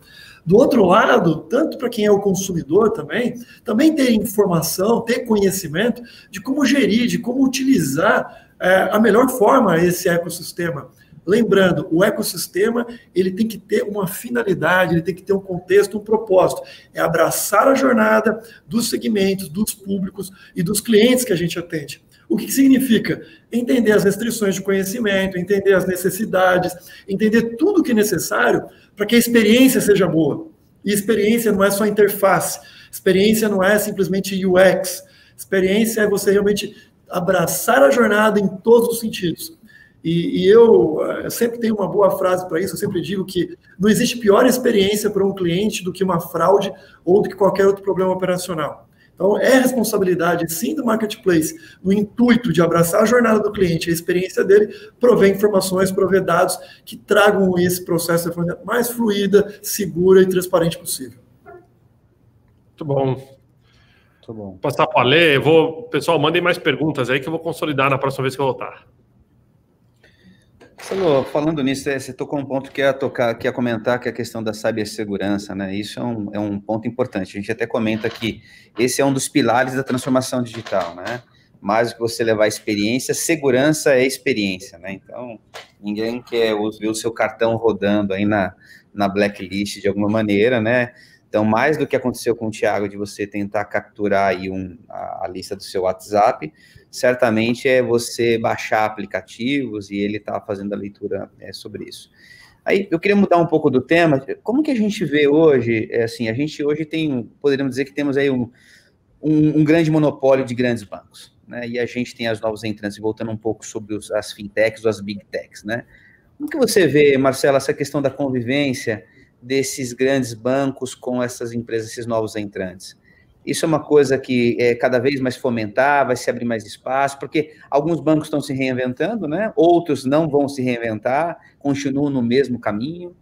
Do outro lado, tanto para quem é o consumidor também ter informação, ter conhecimento de como gerir, de como utilizar a melhor forma esse ecossistema. Lembrando, o ecossistema ele tem que ter uma finalidade, ele tem que ter um contexto, um propósito. É abraçar a jornada dos segmentos, dos públicos e dos clientes que a gente atende. O que significa? Entender as restrições de conhecimento, entender as necessidades, entender tudo o que é necessário para que a experiência seja boa. E experiência não é só interface, experiência não é simplesmente UX, experiência é você realmente abraçar a jornada em todos os sentidos. E eu sempre tenho uma boa frase para isso, eu sempre digo que não existe pior experiência para um cliente do que uma fraude ou do que qualquer outro problema operacional. Então, é responsabilidade, sim, do marketplace, no intuito de abraçar a jornada do cliente, a experiência dele, prover informações, prover dados que tragam esse processo de forma mais fluida, segura e transparente possível. Muito bom. Muito bom. Vou passar para ler. Pessoal, mandem mais perguntas aí que eu vou consolidar na próxima vez que eu voltar. Falando nisso, você tocou um ponto que ia comentar, que é a questão da cibersegurança, né? Isso é um ponto importante. A gente até comenta que esse é um dos pilares da transformação digital, né? Mais do que você levar experiência, segurança é experiência, né? Então, ninguém quer ver o seu cartão rodando aí na blacklist de alguma maneira, né? Então, mais do que aconteceu com o Thiago, de você tentar capturar aí a lista do seu WhatsApp, certamente é você baixar aplicativos e ele está fazendo a leitura sobre isso. Aí, eu queria mudar um pouco do tema. Como que a gente vê hoje, a gente hoje poderíamos dizer que temos aí um grande monopólio de grandes bancos, né? E a gente tem as novos entrantes, voltando um pouco sobre as fintechs ou as big techs, né? Como que você vê, Marcelo, essa questão da convivência desses grandes bancos com essas empresas, esses novos entrantes? Isso é uma coisa que é cada vez mais fomentar, vai se abrir mais espaço, porque alguns bancos estão se reinventando, né? Outros não vão se reinventar, continuam no mesmo caminho.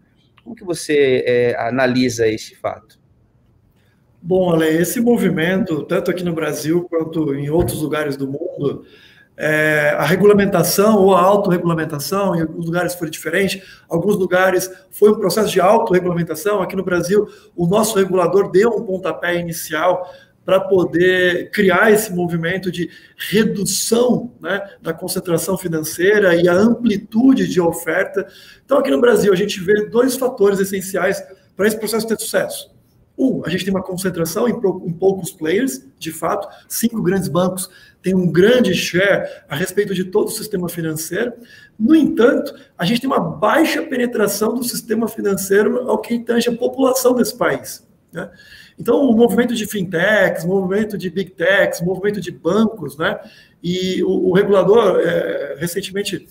Como que você analisa esse fato? Bom, Ale, esse movimento, tanto aqui no Brasil quanto em outros lugares do mundo, a regulamentação ou a autorregulamentação, em alguns lugares foi diferente, alguns lugares foi um processo de autorregulamentação. Aqui no Brasil, o nosso regulador deu um pontapé inicial para poder criar esse movimento de redução, né, da concentração financeira e a amplitude de oferta. Então, aqui no Brasil, a gente vê dois fatores essenciais para esse processo ter sucesso. A gente tem uma concentração em poucos players, de fato, 5 grandes bancos têm um grande share a respeito de todo o sistema financeiro. No entanto, a gente tem uma baixa penetração do sistema financeiro ao que tange a população desse país, né? Então, o movimento de fintechs, o movimento de big techs, o movimento de bancos, né? E o regulador recentemente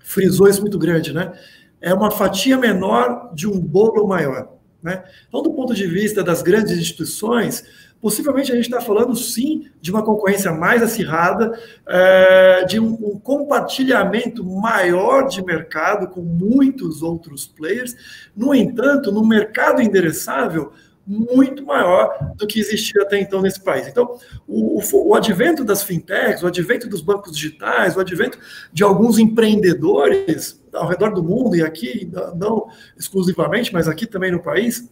frisou isso muito grande, né? É uma fatia menor de um bolo maior, né? Então, do ponto de vista das grandes instituições, possivelmente a gente está falando, sim, de uma concorrência mais acirrada, de um compartilhamento maior de mercado com muitos outros players. No entanto, no mercado endereçável, muito maior do que existia até então nesse país. Então, o advento das fintechs, o advento dos bancos digitais, o advento de alguns empreendedores ao redor do mundo, e aqui não exclusivamente, mas aqui também no país,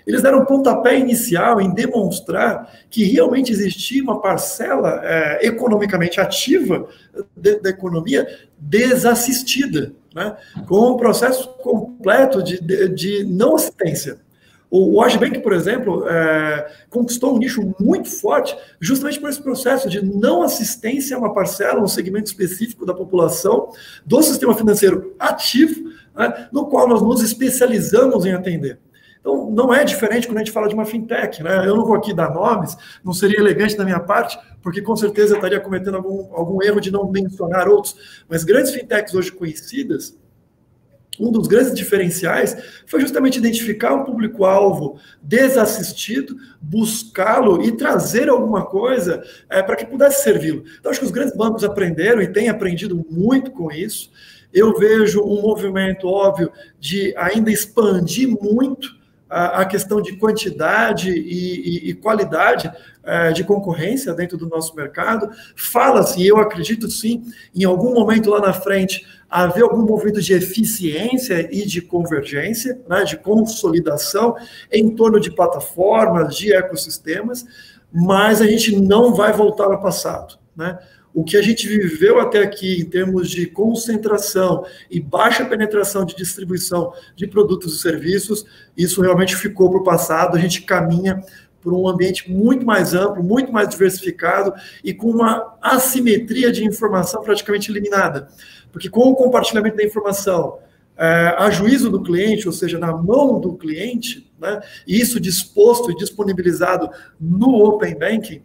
Eles deram um pontapé inicial em demonstrar que realmente existia uma parcela economicamente ativa da economia desassistida, né? Com um processo completo de não assistência. O Agibank, por exemplo, conquistou um nicho muito forte justamente por esse processo de não assistência a uma parcela, um segmento específico da população do sistema financeiro ativo, né, no qual nós nos especializamos em atender. Então, não é diferente quando a gente fala de uma fintech, né? Eu não vou aqui dar nomes, não seria elegante da minha parte, porque com certeza eu estaria cometendo algum erro de não mencionar outros, mas grandes fintechs hoje conhecidas, um dos grandes diferenciais foi justamente identificar um público-alvo desassistido, buscá-lo e trazer alguma coisa para que pudesse servi-lo. Então, acho que os grandes bancos aprenderam e têm aprendido muito com isso. Eu vejo um movimento óbvio de ainda expandir muito a questão de quantidade e qualidade de concorrência dentro do nosso mercado. Fala-se, eu acredito sim, em algum momento lá na frente, haver algum movimento de eficiência e de convergência, né, de consolidação em torno de plataformas, de ecossistemas, mas a gente não vai voltar ao passado, né? O que a gente viveu até aqui em termos de concentração e baixa penetração de distribuição de produtos e serviços, isso realmente ficou para o passado. A gente caminha por um ambiente muito mais amplo, muito mais diversificado e com uma assimetria de informação praticamente eliminada. Porque com o compartilhamento da informação a juízo do cliente, ou seja, na mão do cliente, né, e isso disposto e disponibilizado no Open Banking,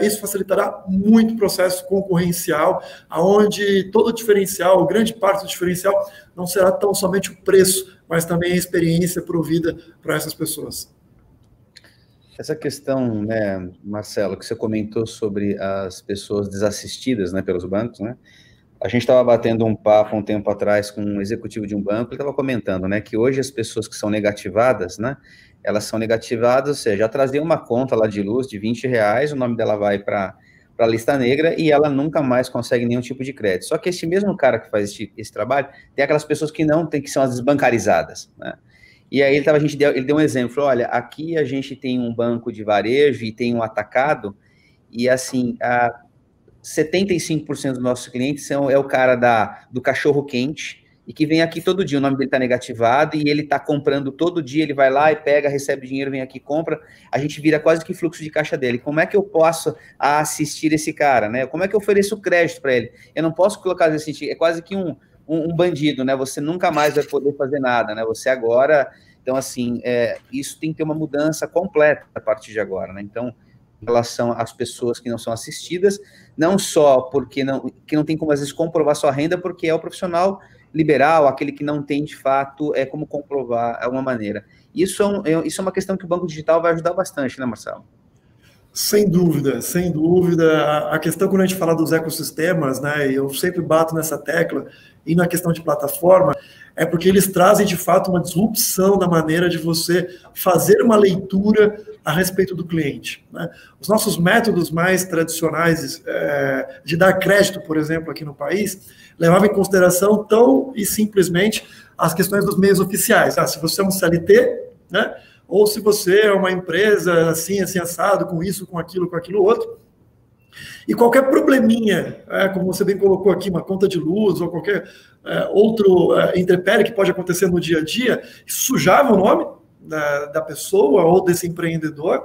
isso facilitará muito o processo concorrencial, onde todo o diferencial, grande parte do diferencial, não será tão somente o preço, mas também a experiência provida para essas pessoas. Essa questão, né, Marcelo, que você comentou sobre as pessoas desassistidas, né, pelos bancos, né? A gente estava batendo um papo um tempo atrás com um executivo de um banco, ele estava comentando, né, que hoje as pessoas que são negativadas, né, elas são negativadas, ou seja, atrás de uma conta lá de luz de R$20, o nome dela vai para a lista negra e ela nunca mais consegue nenhum tipo de crédito. Só que esse mesmo cara que faz esse trabalho, tem aquelas pessoas que não tem, que são as desbancarizadas, né? E aí ele deu um exemplo, falou, olha, aqui a gente tem um banco de varejo e tem um atacado, e assim, 75% dos nossos clientes é o cara do cachorro quente, e que vem aqui todo dia, o nome dele está negativado, e ele está comprando todo dia, ele vai lá e pega, recebe dinheiro, vem aqui, compra, a gente vira quase que fluxo de caixa dele. Como é que eu posso assistir esse cara, né? Como é que eu ofereço crédito para ele? Eu não posso colocar assim, é quase que um bandido, né? Você nunca mais vai poder fazer nada, né? Você agora, então assim, isso tem que ter uma mudança completa a partir de agora, né? Então, em relação às pessoas que não são assistidas, não só porque que não tem como às vezes comprovar sua renda, porque é o profissional liberal, aquele que não tem de fato como comprovar alguma maneira. Isso é uma questão que o Banco Digital vai ajudar bastante, né, Marcelo? Sem dúvida, sem dúvida. A questão quando a gente fala dos ecossistemas, né, eu sempre bato nessa tecla, e na questão de plataforma, é porque eles trazem de fato uma disrupção na maneira de você fazer uma leitura a respeito do cliente, né? Os nossos métodos mais tradicionais de dar crédito, por exemplo, aqui no país, levavam em consideração tão e simplesmente as questões dos meios oficiais. Se você é um CLT, né, ou se você é uma empresa assim, assim, assado, com isso, com aquilo outro. E qualquer probleminha, como você bem colocou aqui, uma conta de luz ou qualquer outro intempérie que pode acontecer no dia a dia, sujava o nome da pessoa ou desse empreendedor.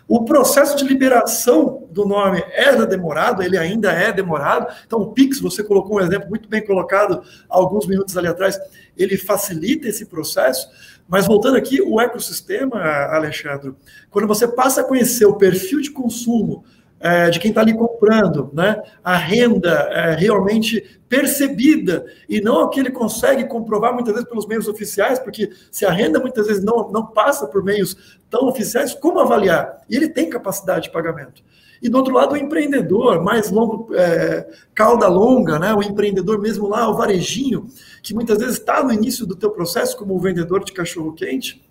O processo de liberação do nome era demorado, ele ainda é demorado. Então, o Pix, você colocou um exemplo muito bem colocado alguns minutos ali atrás, ele facilita esse processo. Mas voltando aqui, o ecossistema, Alexandre, quando você passa a conhecer o perfil de consumo de quem está ali comprando, né, a renda realmente percebida, e não o que ele consegue comprovar muitas vezes pelos meios oficiais, porque se a renda muitas vezes não passa por meios tão oficiais, como avaliar? E ele tem capacidade de pagamento. E do outro lado, o empreendedor, mais longo, cauda longa, né, o empreendedor mesmo lá, o varejinho, que muitas vezes está no início do teu processo como vendedor de cachorro-quente.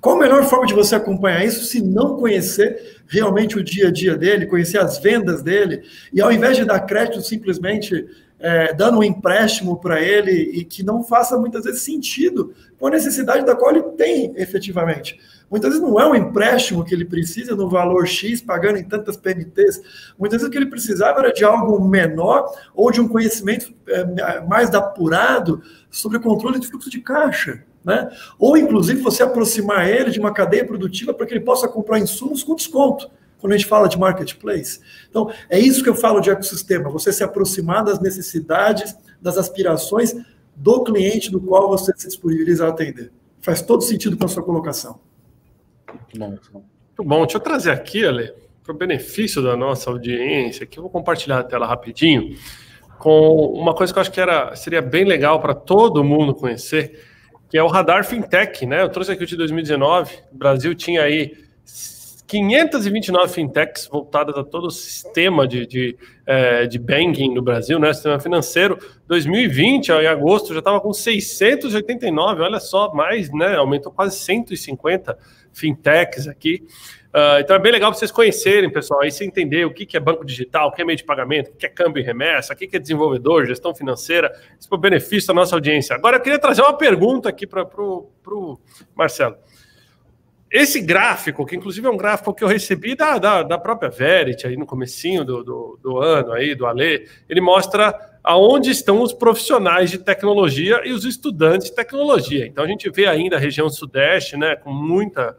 Qual a melhor forma de você acompanhar isso se não conhecer realmente o dia a dia dele, conhecer as vendas dele, e ao invés de dar crédito simplesmente dando um empréstimo para ele e que não faça muitas vezes sentido com a necessidade da qual ele tem efetivamente. Muitas vezes não é um empréstimo que ele precisa no valor X, pagando em tantas PMTs. Muitas vezes o que ele precisava era de algo menor ou de um conhecimento mais apurado sobre o controle de fluxo de caixa, né? Ou, inclusive, você aproximar ele de uma cadeia produtiva para que ele possa comprar insumos com desconto, quando a gente fala de marketplace. Então, é isso que eu falo de ecossistema, você se aproximar das necessidades, das aspirações do cliente do qual você se disponibiliza a atender. Faz todo sentido com a sua colocação. Muito bom. Deixa eu trazer aqui, Ale, para o benefício da nossa audiência, aqui eu vou compartilhar a tela rapidinho, com uma coisa que eu acho que seria bem legal para todo mundo conhecer, que é o Radar Fintech, né? Eu trouxe aqui o de 2019, o Brasil tinha aí 529 fintechs voltadas a todo o sistema de banking no Brasil, né? Sistema financeiro. 2020, em agosto, já estava com 689, olha só, mais, né? Aumentou quase 150 fintechs aqui. Então é bem legal para vocês conhecerem, pessoal, aí você entender o que é banco digital, o que é meio de pagamento, o que é câmbio e remessa, o que é desenvolvedor, gestão financeira, isso é o benefício da nossa audiência. Agora eu queria trazer uma pergunta aqui para o Marcelo. Esse gráfico, que inclusive é um gráfico que eu recebi da própria Verity, aí no comecinho do ano, aí, do Ale, ele mostra aonde estão os profissionais de tecnologia e os estudantes de tecnologia. Então a gente vê ainda a região sudeste, né, com muita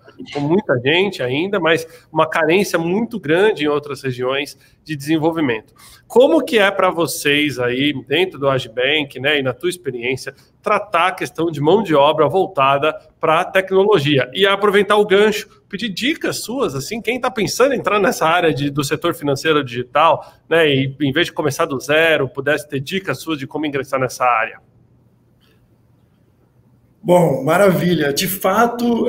gente ainda, mas uma carência muito grande em outras regiões de desenvolvimento. Como que é para vocês aí, dentro do Agibank, né, e na tua experiência, tratar a questão de mão de obra voltada para a tecnologia? E aproveitar o gancho, pedir dicas suas, assim, quem está pensando em entrar nessa área do setor financeiro digital, né, e em vez de começar do zero, pudesse ter dicas suas de como ingressar nessa área. Bom, maravilha. De fato,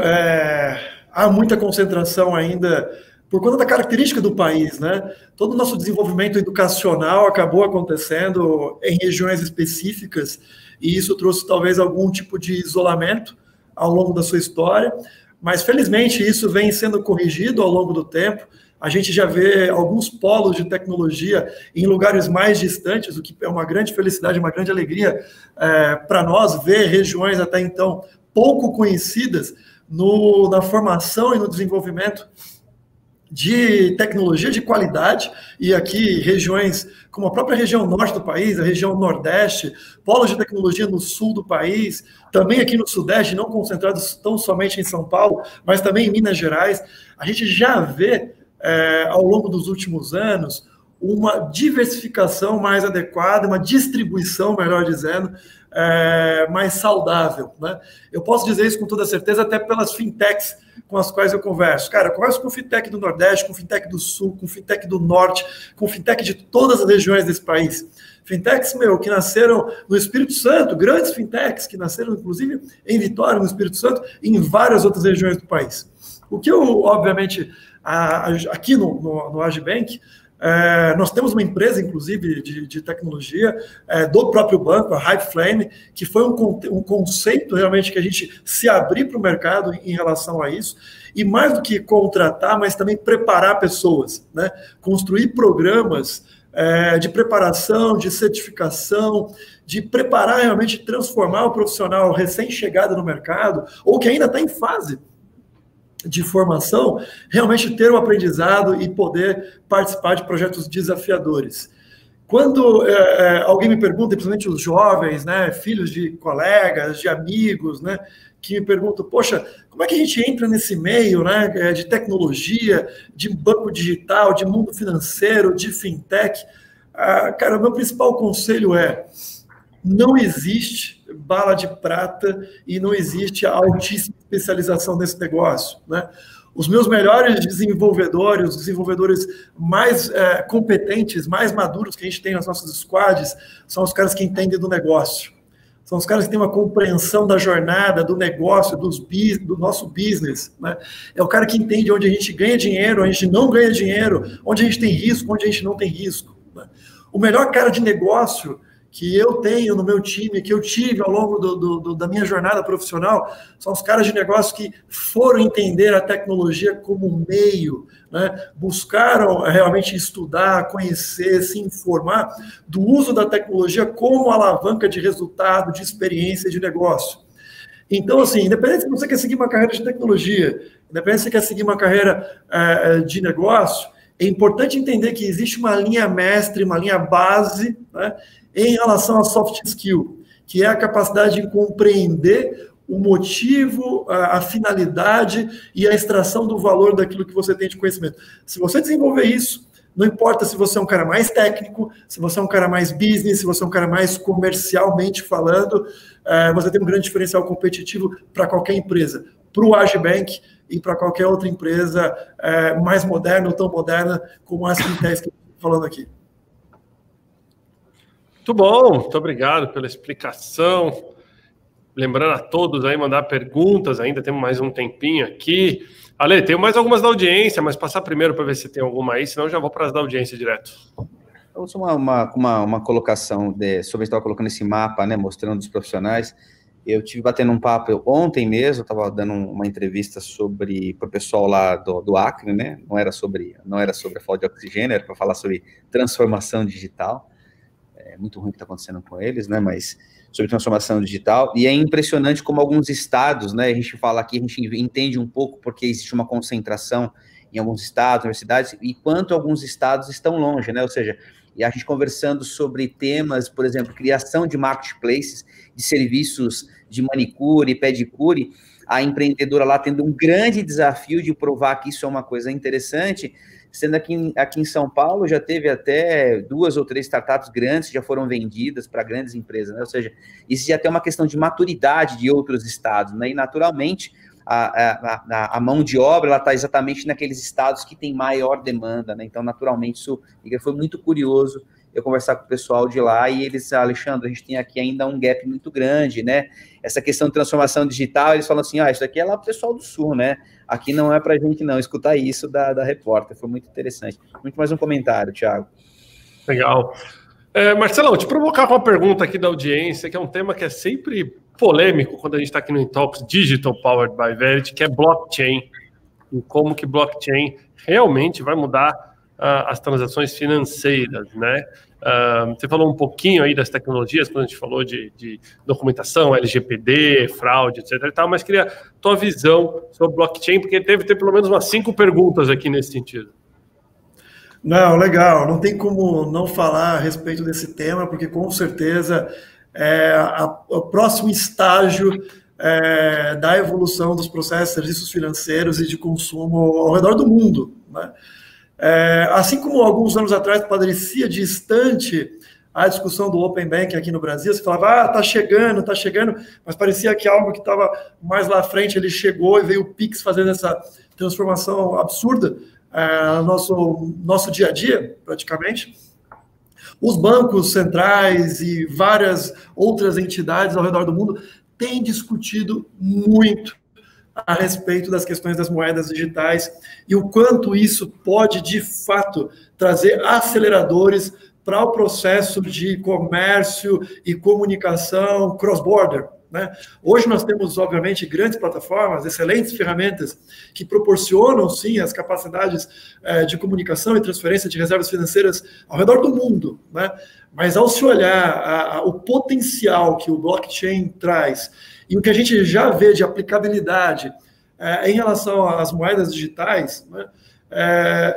há muita concentração ainda por conta da característica do país, né? Todo o nosso desenvolvimento educacional acabou acontecendo em regiões específicas e isso trouxe talvez algum tipo de isolamento ao longo da sua história, mas felizmente isso vem sendo corrigido ao longo do tempo. A gente já vê alguns polos de tecnologia em lugares mais distantes, o que é uma grande felicidade, uma grande alegria para nós ver regiões até então pouco conhecidas na formação e no desenvolvimento de tecnologia de qualidade, e aqui regiões como a própria região norte do país, a região nordeste, polos de tecnologia no sul do país, também aqui no sudeste, não concentrados tão somente em São Paulo, mas também em Minas Gerais. A gente já vê, ao longo dos últimos anos, uma diversificação mais adequada, uma distribuição, melhor dizendo, mais saudável, né? Eu posso dizer isso com toda certeza, até pelas fintechs com as quais eu converso. Cara, eu converso com fintech do Nordeste, com fintech do Sul, com fintech do Norte, com fintech de todas as regiões desse país. Fintechs, que nasceram no Espírito Santo, grandes fintechs que nasceram, inclusive, em Vitória, no Espírito Santo, e em várias outras regiões do país. O que eu, obviamente, aqui no Agibank, nós temos uma empresa, inclusive, de tecnologia do próprio banco, a Hypeflame, que foi um conceito realmente que a gente se abrir para o mercado em relação a isso, e mais do que contratar, mas também preparar pessoas, né? Construir programas de preparação, de certificação, de preparar realmente, transformar o profissional recém-chegado no mercado, ou que ainda está em fase de formação, realmente ter o aprendizado e poder participar de projetos desafiadores. Quando alguém me pergunta, principalmente os jovens, né, filhos de colegas, de amigos, né, que me perguntam, poxa, como é que a gente entra nesse meio, né, de tecnologia, de banco digital, de mundo financeiro, de fintech? Cara, o meu principal conselho não existe bala de prata e não existe altíssima especialização nesse negócio, né? Os meus melhores desenvolvedores, os desenvolvedores mais competentes, mais maduros que a gente tem nas nossas squads, são os caras que entendem do negócio. São os caras que têm uma compreensão da jornada, do negócio, do nosso business, né? É o cara que entende onde a gente ganha dinheiro, onde a gente não ganha dinheiro, onde a gente tem risco, onde a gente não tem risco, né? O melhor cara de negócio que eu tenho no meu time, que eu tive ao longo da minha jornada profissional, são os caras de negócio que foram entender a tecnologia como meio, né? Buscaram realmente estudar, conhecer, se informar do uso da tecnologia como alavanca de resultado, de experiência de negócio. Então, assim, independente se você quer seguir uma carreira de tecnologia, independente se você quer seguir uma carreira de negócio, é importante entender que existe uma linha mestre, uma linha base, né, em relação a soft skill, que é a capacidade de compreender o motivo, a finalidade e a extração do valor daquilo que você tem de conhecimento. Se você desenvolver isso, não importa se você é um cara mais técnico, se você é um cara mais business, se você é um cara mais comercialmente falando, você tem um grande diferencial competitivo para qualquer empresa, para o Agibank e para qualquer outra empresa mais moderna ou tão moderna como as fintechs que eu estou falando aqui. Muito bom, muito obrigado pela explicação. Lembrando a todos aí, mandar perguntas, ainda temos mais um tempinho aqui. Ale, tem mais algumas da audiência, mas passar primeiro para ver se tem alguma aí, senão eu já vou para as da audiência direto. Eu sou uma colocação sobre a gente estava colocando esse mapa, né, mostrando os profissionais. Eu tive batendo um papo ontem mesmo, estava dando uma entrevista para o pessoal lá do Acre, né? Não era sobre a falta de oxigênio, era para falar sobre transformação digital. É muito ruim o que está acontecendo com eles, né? Mas sobre transformação digital. E é impressionante como alguns estados, né? A gente fala aqui, a gente entende um pouco porque existe uma concentração em alguns estados, universidades, e quanto alguns estados estão longe, né? Ou seja, e a gente conversando sobre temas, por exemplo, criação de marketplaces, de serviços de manicure, pedicure, a empreendedora lá tendo um grande desafio de provar que isso é uma coisa interessante, sendo aqui em São Paulo já teve até 2 ou 3 startups grandes que já foram vendidas para grandes empresas, né? Ou seja, isso já tem uma questão de maturidade de outros estados, né? E naturalmente a mão de obra ela está exatamente naqueles estados que tem maior demanda, né? Então, naturalmente, isso foi muito curioso eu conversar com o pessoal de lá e eles, Alexandre, a gente tem aqui ainda um gap muito grande, né? Essa questão de transformação digital, eles falam assim, isso aqui é lá para o pessoal do Sul, né? Aqui não é para a gente não, escutar isso da repórter, foi muito interessante. Muito mais um comentário, Thiago. Legal. Marcelão, te provocar com uma pergunta aqui da audiência, que é um tema que é sempre polêmico quando a gente está aqui no Intox Digital Powered by Verity, que é blockchain, e como que blockchain realmente vai mudar as transações financeiras, né? Você falou um pouquinho aí das tecnologias, quando a gente falou de documentação, LGPD, fraude, etc. e tal, mas queria tua visão sobre blockchain, porque deve ter pelo menos umas 5 perguntas aqui nesse sentido. Não, legal. Não tem como não falar a respeito desse tema, porque com certeza é o próximo estágio da evolução dos processos de serviços financeiros e de consumo ao redor do mundo, né? Assim como alguns anos atrás parecia distante a discussão do Open Banking aqui no Brasil, você falava, tá chegando, mas parecia que algo que estava mais lá à frente, ele chegou e veio o Pix fazendo essa transformação absurda no nosso dia a dia, praticamente. Os bancos centrais e várias outras entidades ao redor do mundo têm discutido muito a respeito das questões das moedas digitais e o quanto isso pode, de fato, trazer aceleradores para o processo de comércio e comunicação cross-border, né? Hoje nós temos, obviamente, grandes plataformas, excelentes ferramentas que proporcionam, sim, as capacidades de comunicação e transferência de reservas financeiras ao redor do mundo, né? Mas ao se olhar o potencial que o blockchain traz e o que a gente já vê de aplicabilidade em relação às moedas digitais, né,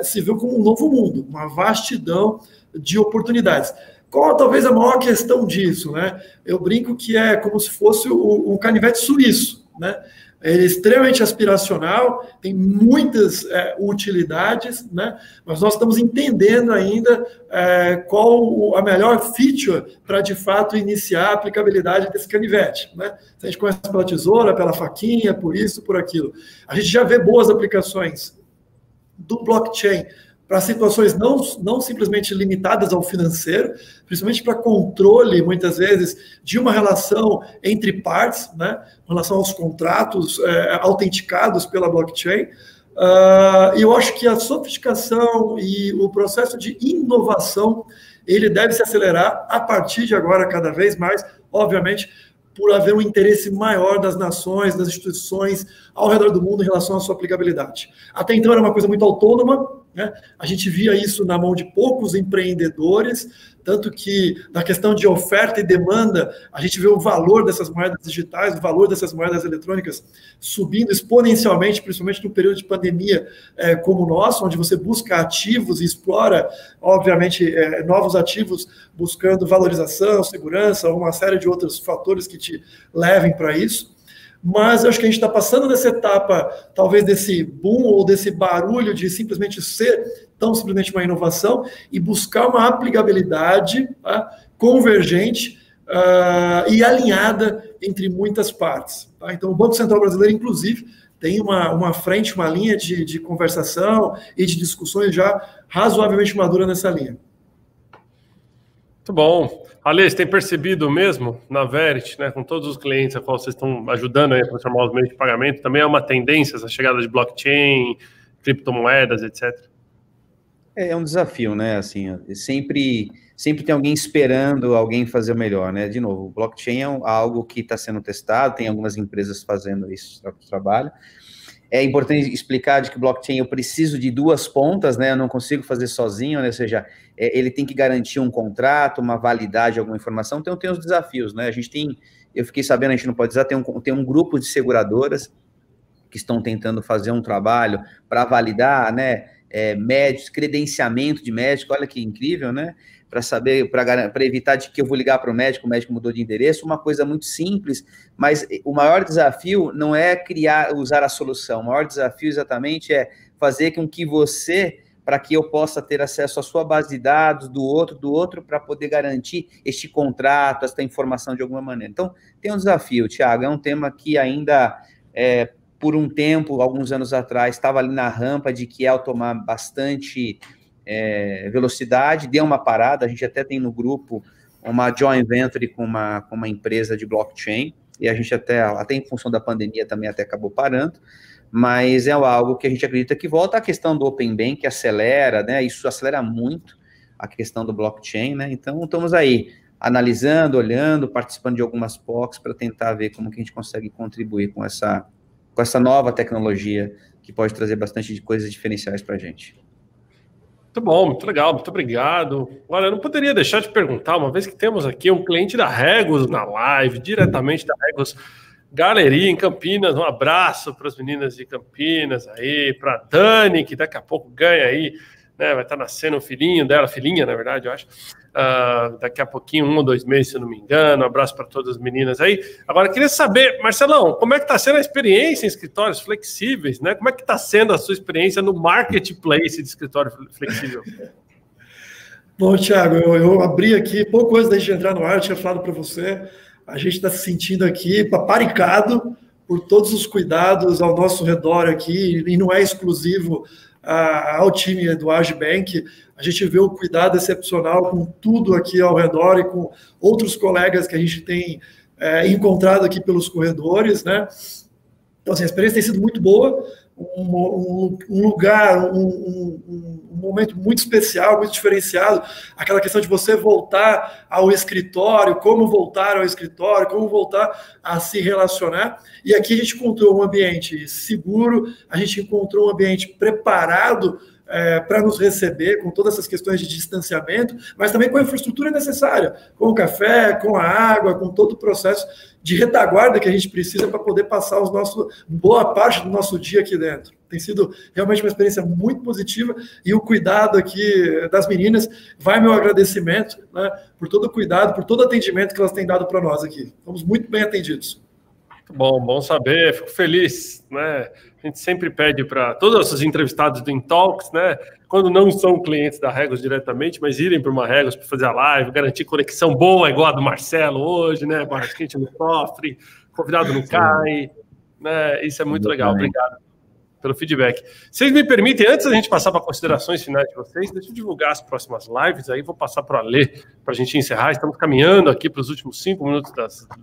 se viu como um novo mundo, uma vastidão de oportunidades. Qual talvez a maior questão disso, né? Eu brinco que é como se fosse um canivete suíço, né? Ele é extremamente aspiracional, tem muitas utilidades, né? Mas nós estamos entendendo ainda qual a melhor feature para, de fato, iniciar a aplicabilidade desse canivete, né? A gente começa pela tesoura, pela faquinha, por isso, por aquilo. A gente já vê boas aplicações do blockchain para situações não simplesmente limitadas ao financeiro, principalmente para controle, muitas vezes, de uma relação entre partes, né, em relação aos contratos autenticados pela blockchain, E eu acho que a sofisticação e o processo de inovação, ele deve se acelerar a partir de agora, cada vez mais, obviamente, por haver um interesse maior das nações, das instituições ao redor do mundo em relação à sua aplicabilidade. Até então era uma coisa muito autônoma, né? A gente via isso na mão de poucos empreendedores, tanto que na questão de oferta e demanda, a gente vê o valor dessas moedas digitais, o valor dessas moedas eletrônicas subindo exponencialmente, principalmente no período de pandemia como o nosso, onde você busca ativos e explora, obviamente, novos ativos, buscando valorização, segurança, uma série de outros fatores que te levem para isso. Mas eu acho que a gente está passando dessa etapa, talvez desse boom ou desse barulho de simplesmente ser tão simplesmente uma inovação e buscar uma aplicabilidade, tá, convergente e alinhada entre muitas partes. Tá? Então, o Banco Central Brasileiro, inclusive, tem uma frente, uma linha de conversação e de discussões já razoavelmente madura nessa linha. Muito bom. Ale, você tem percebido mesmo na Verity, né, com todos os clientes a qual vocês estão ajudando a transformar os meios de pagamento, também é uma tendência essa chegada de blockchain, criptomoedas, etc? É um desafio, né? Assim, sempre tem alguém esperando alguém fazer o melhor, né? De novo, o blockchain é algo que está sendo testado, tem algumas empresas fazendo esse trabalho. É importante explicar de que o blockchain eu preciso de duas pontas, né? Eu não consigo fazer sozinho, né? Ou seja, ele tem que garantir um contrato, uma validade, alguma informação. Então tem os desafios, né? Eu fiquei sabendo, a gente não pode dizer, tem um grupo de seguradoras que estão tentando fazer um trabalho para validar, né? Médicos, credenciamento de médico, olha que incrível, né? Para saber, para evitar de que eu vou ligar para o médico mudou de endereço, uma coisa muito simples, mas o maior desafio não é usar a solução, o maior desafio exatamente é fazer com que para que eu possa ter acesso à sua base de dados, do outro, para poder garantir este contrato, esta informação de alguma maneira. Então, tem um desafio, Thiago, é um tema que ainda, por um tempo, alguns anos atrás, estava ali na rampa de que ao tomar bastante velocidade, deu uma parada, a gente até tem no grupo uma joint venture com uma empresa de blockchain, e a gente até em função da pandemia também até acabou parando, mas é algo que a gente acredita que volta à questão do Open Bank, que acelera, né, isso acelera muito a questão do blockchain, né, então estamos aí analisando, olhando, participando de algumas POCs para tentar ver como que a gente consegue contribuir com essa nova tecnologia que pode trazer bastante de coisas diferenciais para a gente. Muito bom, muito legal, muito obrigado. Olha, eu não poderia deixar de perguntar, uma vez que temos aqui um cliente da Regus na live, diretamente da Regus Galeria em Campinas, um abraço para as meninas de Campinas aí, para a Dani, que daqui a pouco ganha aí, né, vai estar nascendo um filhinho dela, filhinha, na verdade, eu acho, daqui a pouquinho, 1 ou 2 meses, se eu não me engano. Um abraço para todas as meninas aí. Agora, queria saber, Marcelão, como é que está sendo a experiência em escritórios flexíveis, né? Como é que está sendo a sua experiência no marketplace de escritório flexível? Bom, Thiago, eu abri aqui, pouco antes da gente entrar no ar, eu tinha falado para você, a gente está se sentindo aqui paparicado por todos os cuidados ao nosso redor aqui, e não é exclusivo ao time do Agibank. A gente vê o cuidado excepcional com tudo aqui ao redor e com outros colegas que a gente tem encontrado aqui pelos corredores, né? Então, assim, a experiência tem sido muito boa, um lugar, um momento muito especial, muito diferenciado, aquela questão de você voltar ao escritório, como voltar ao escritório, como voltar a se relacionar. E aqui a gente encontrou um ambiente seguro, a gente encontrou um ambiente preparado para nos receber, com todas essas questões de distanciamento, mas também com a infraestrutura necessária, com o café, com a água, com todo o processo de retaguarda que a gente precisa para poder passar boa parte do nosso dia aqui dentro. Tem sido realmente uma experiência muito positiva e o cuidado aqui das meninas vai meu agradecimento, né, por todo o cuidado, por todo o atendimento que elas têm dado para nós aqui. Estamos muito bem atendidos. Muito bom saber, fico feliz, né? A gente sempre pede para todos os entrevistados do InTalks, né, quando não são clientes da Regus diretamente, mas irem para uma Regus para fazer a live, garantir conexão boa, igual a do Marcelo hoje, né, barra quente no sofre, convidado não cai, né, isso é muito legal, obrigado pelo feedback. Vocês me permitem, antes da gente passar para considerações finais de vocês, deixa eu divulgar as próximas lives, aí vou passar para o Alê para a gente encerrar. Estamos caminhando aqui para os últimos 5 minutos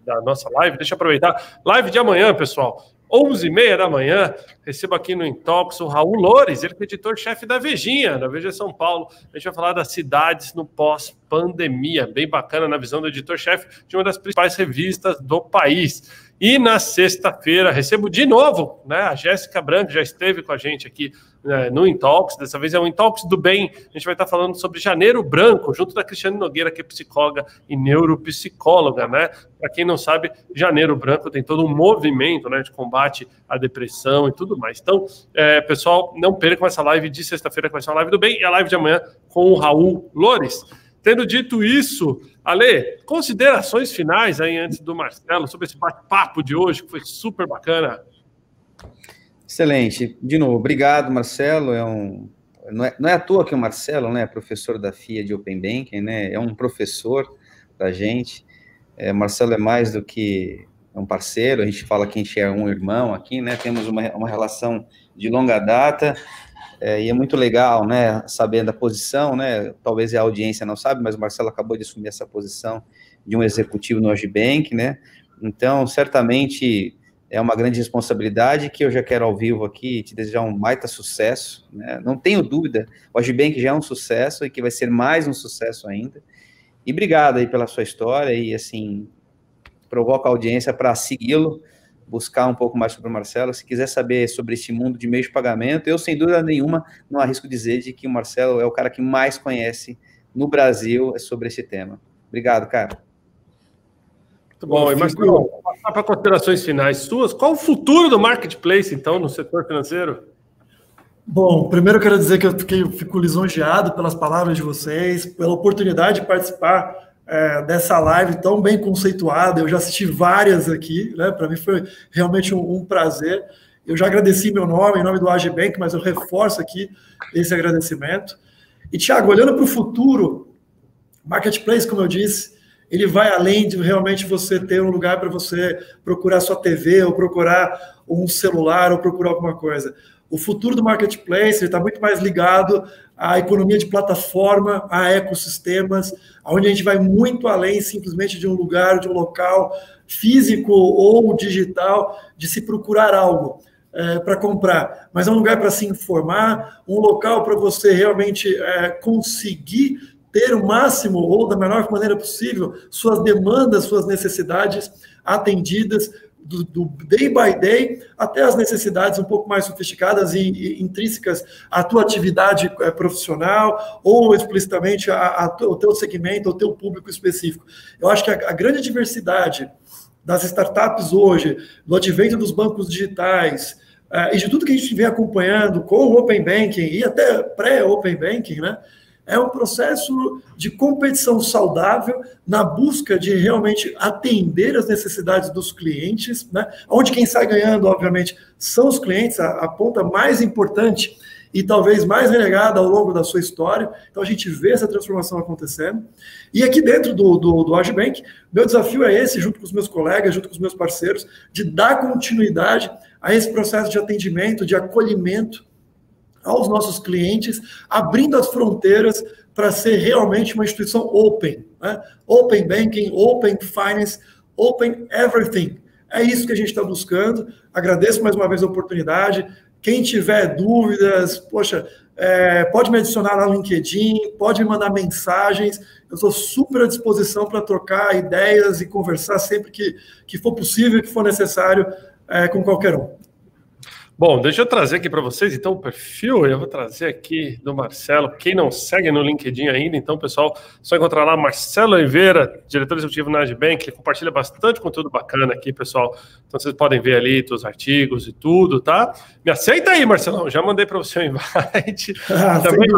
da nossa live. Deixa eu aproveitar. Live de amanhã, pessoal. 11h30 da manhã. Recebo aqui no Intox o Raul Loures, ele que é editor-chefe da Vejinha, da Veja São Paulo. A gente vai falar das cidades no pós-pandemia, bem bacana na visão do editor-chefe de uma das principais revistas do país. E na sexta-feira recebo de novo, né, a Jéssica Branco, já esteve com a gente aqui, né, no Intox. Dessa vez é o Intox do Bem. A gente vai estar falando sobre Janeiro Branco, junto da Cristiane Nogueira, que é psicóloga e neuropsicóloga, né? Para quem não sabe, Janeiro Branco tem todo um movimento, né, de combate à depressão e tudo mais. Então, pessoal, não percam essa live de sexta-feira, que vai ser a live do Bem, e a live de amanhã com o Raul Loures. Tendo dito isso, Ale, considerações finais aí antes do Marcelo sobre esse bate-papo de hoje, que foi super bacana. Excelente. De novo, obrigado, Marcelo. Não é à toa que o Marcelo, né, é professor da FIA de Open Banking, né, é um professor da gente. Marcelo é mais do que um parceiro, a gente fala que a gente é um irmão aqui, né, temos uma relação de longa data. E é muito legal, né, sabendo a posição, né, talvez a audiência não sabe, mas o Marcelo acabou de assumir essa posição de um executivo no Agibank, né, então, certamente, é uma grande responsabilidade que eu já quero ao vivo aqui te desejar um baita sucesso, né, não tenho dúvida, o Agibank já é um sucesso e que vai ser mais um sucesso ainda, e obrigado aí pela sua história e, assim, provoca a audiência para segui-lo, buscar um pouco mais sobre o Marcelo. Se quiser saber sobre esse mundo de meios de pagamento, eu, sem dúvida nenhuma, não arrisco dizer de que o Marcelo é o cara que mais conhece no Brasil sobre esse tema. Obrigado, cara. Muito bom. E, Marcelo, passar para considerações finais suas, qual o futuro do marketplace, então, no setor financeiro? Bom, primeiro eu quero dizer que eu fico lisonjeado pelas palavras de vocês, pela oportunidade de participar dessa live tão bem conceituada. Eu já assisti várias aqui, né? Para mim foi realmente um prazer. Eu já agradeci meu nome, em nome do Agibank, mas eu reforço aqui esse agradecimento. E, Thiago, olhando para o futuro, Marketplace, como eu disse, ele vai além de realmente você ter um lugar para você procurar sua TV, ou procurar um celular, ou procurar alguma coisa. O futuro do Marketplace está muito mais ligado à economia de plataforma, a ecossistemas, onde a gente vai muito além simplesmente de um lugar, de um local físico ou digital, de se procurar algo para comprar. Mas é um lugar para se informar, um local para você realmente conseguir ter o máximo ou da melhor maneira possível suas demandas, suas necessidades atendidas, do day by day até as necessidades um pouco mais sofisticadas e intrínsecas à tua atividade profissional ou explicitamente ao teu segmento, ao teu público específico. Eu acho que a grande diversidade das startups hoje, do advento dos bancos digitais e de tudo que a gente vem acompanhando com o Open Banking e até pré-Open Banking, né? É um processo de competição saudável na busca de realmente atender as necessidades dos clientes, né? Onde quem sai ganhando, obviamente, são os clientes, a ponta mais importante e talvez mais relegada ao longo da sua história. Então, a gente vê essa transformação acontecendo. E aqui dentro do Agibank, meu desafio é esse, junto com os meus colegas, junto com os meus parceiros, de dar continuidade a esse processo de atendimento, de acolhimento aos nossos clientes, abrindo as fronteiras para ser realmente uma instituição open, né? Open Banking, Open Finance, Open Everything. É isso que a gente está buscando. Agradeço mais uma vez a oportunidade. Quem tiver dúvidas, poxa, pode me adicionar lá no LinkedIn, pode me mandar mensagens. Eu estou super à disposição para trocar ideias e conversar sempre que for possível, que for necessário, com qualquer um. Bom, deixa eu trazer aqui para vocês, então, o perfil, eu vou trazer aqui do Marcelo, quem não segue no LinkedIn ainda, então, pessoal, só encontrar lá Marcelo Oliveira, diretor executivo na Agibank, ele compartilha bastante conteúdo bacana aqui, pessoal, então vocês podem ver ali os artigos e tudo, tá? Me aceita aí, Marcelão, já mandei para você o invite, também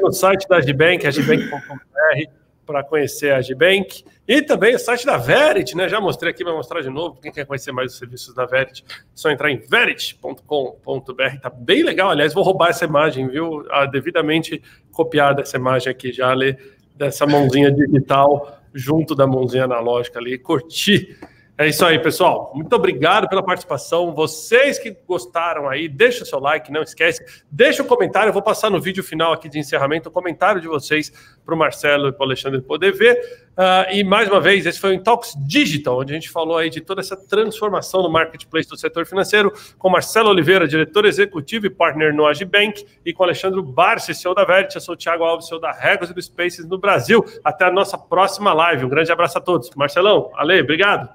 no site da Agibank, agibank.com.br, para conhecer a Agibank, e também o site da Verity, né? Já mostrei aqui, vai mostrar de novo. Quem quer conhecer mais os serviços da Verity, é só entrar em verity.com.br. Tá bem legal, aliás, vou roubar essa imagem, viu? Devidamente copiada essa imagem aqui já, ali, dessa mãozinha digital junto da mãozinha analógica ali, curti. É isso aí, pessoal. Muito obrigado pela participação. Vocês que gostaram aí, deixa o seu like, não esquece. Deixa um comentário, eu vou passar no vídeo final aqui de encerramento o comentário de vocês para o Marcelo e para o Alexandre poder ver. E mais uma vez, esse foi o Intalks Digital, onde a gente falou aí de toda essa transformação no marketplace do setor financeiro, com Marcelo Oliveira, diretor executivo e partner no Agibank, e com Alexandre Barsi, CEO da Verity. Eu sou o Thiago Alves, CEO da Regus e do Spaces no Brasil. Até a nossa próxima live. Um grande abraço a todos. Marcelão, Ale, obrigado.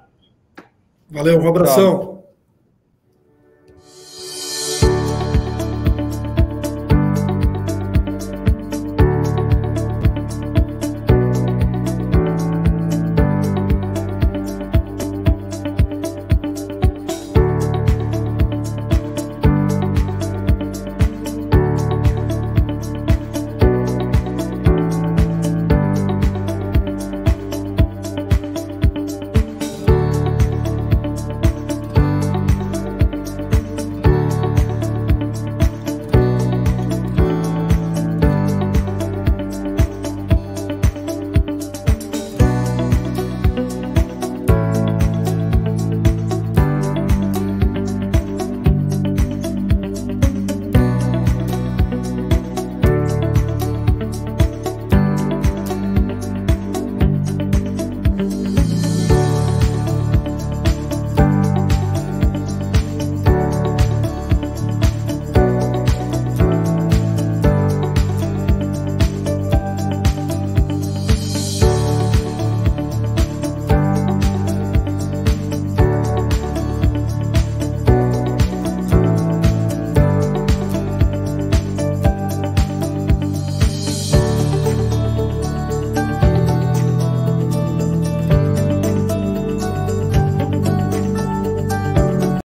Valeu, um abração.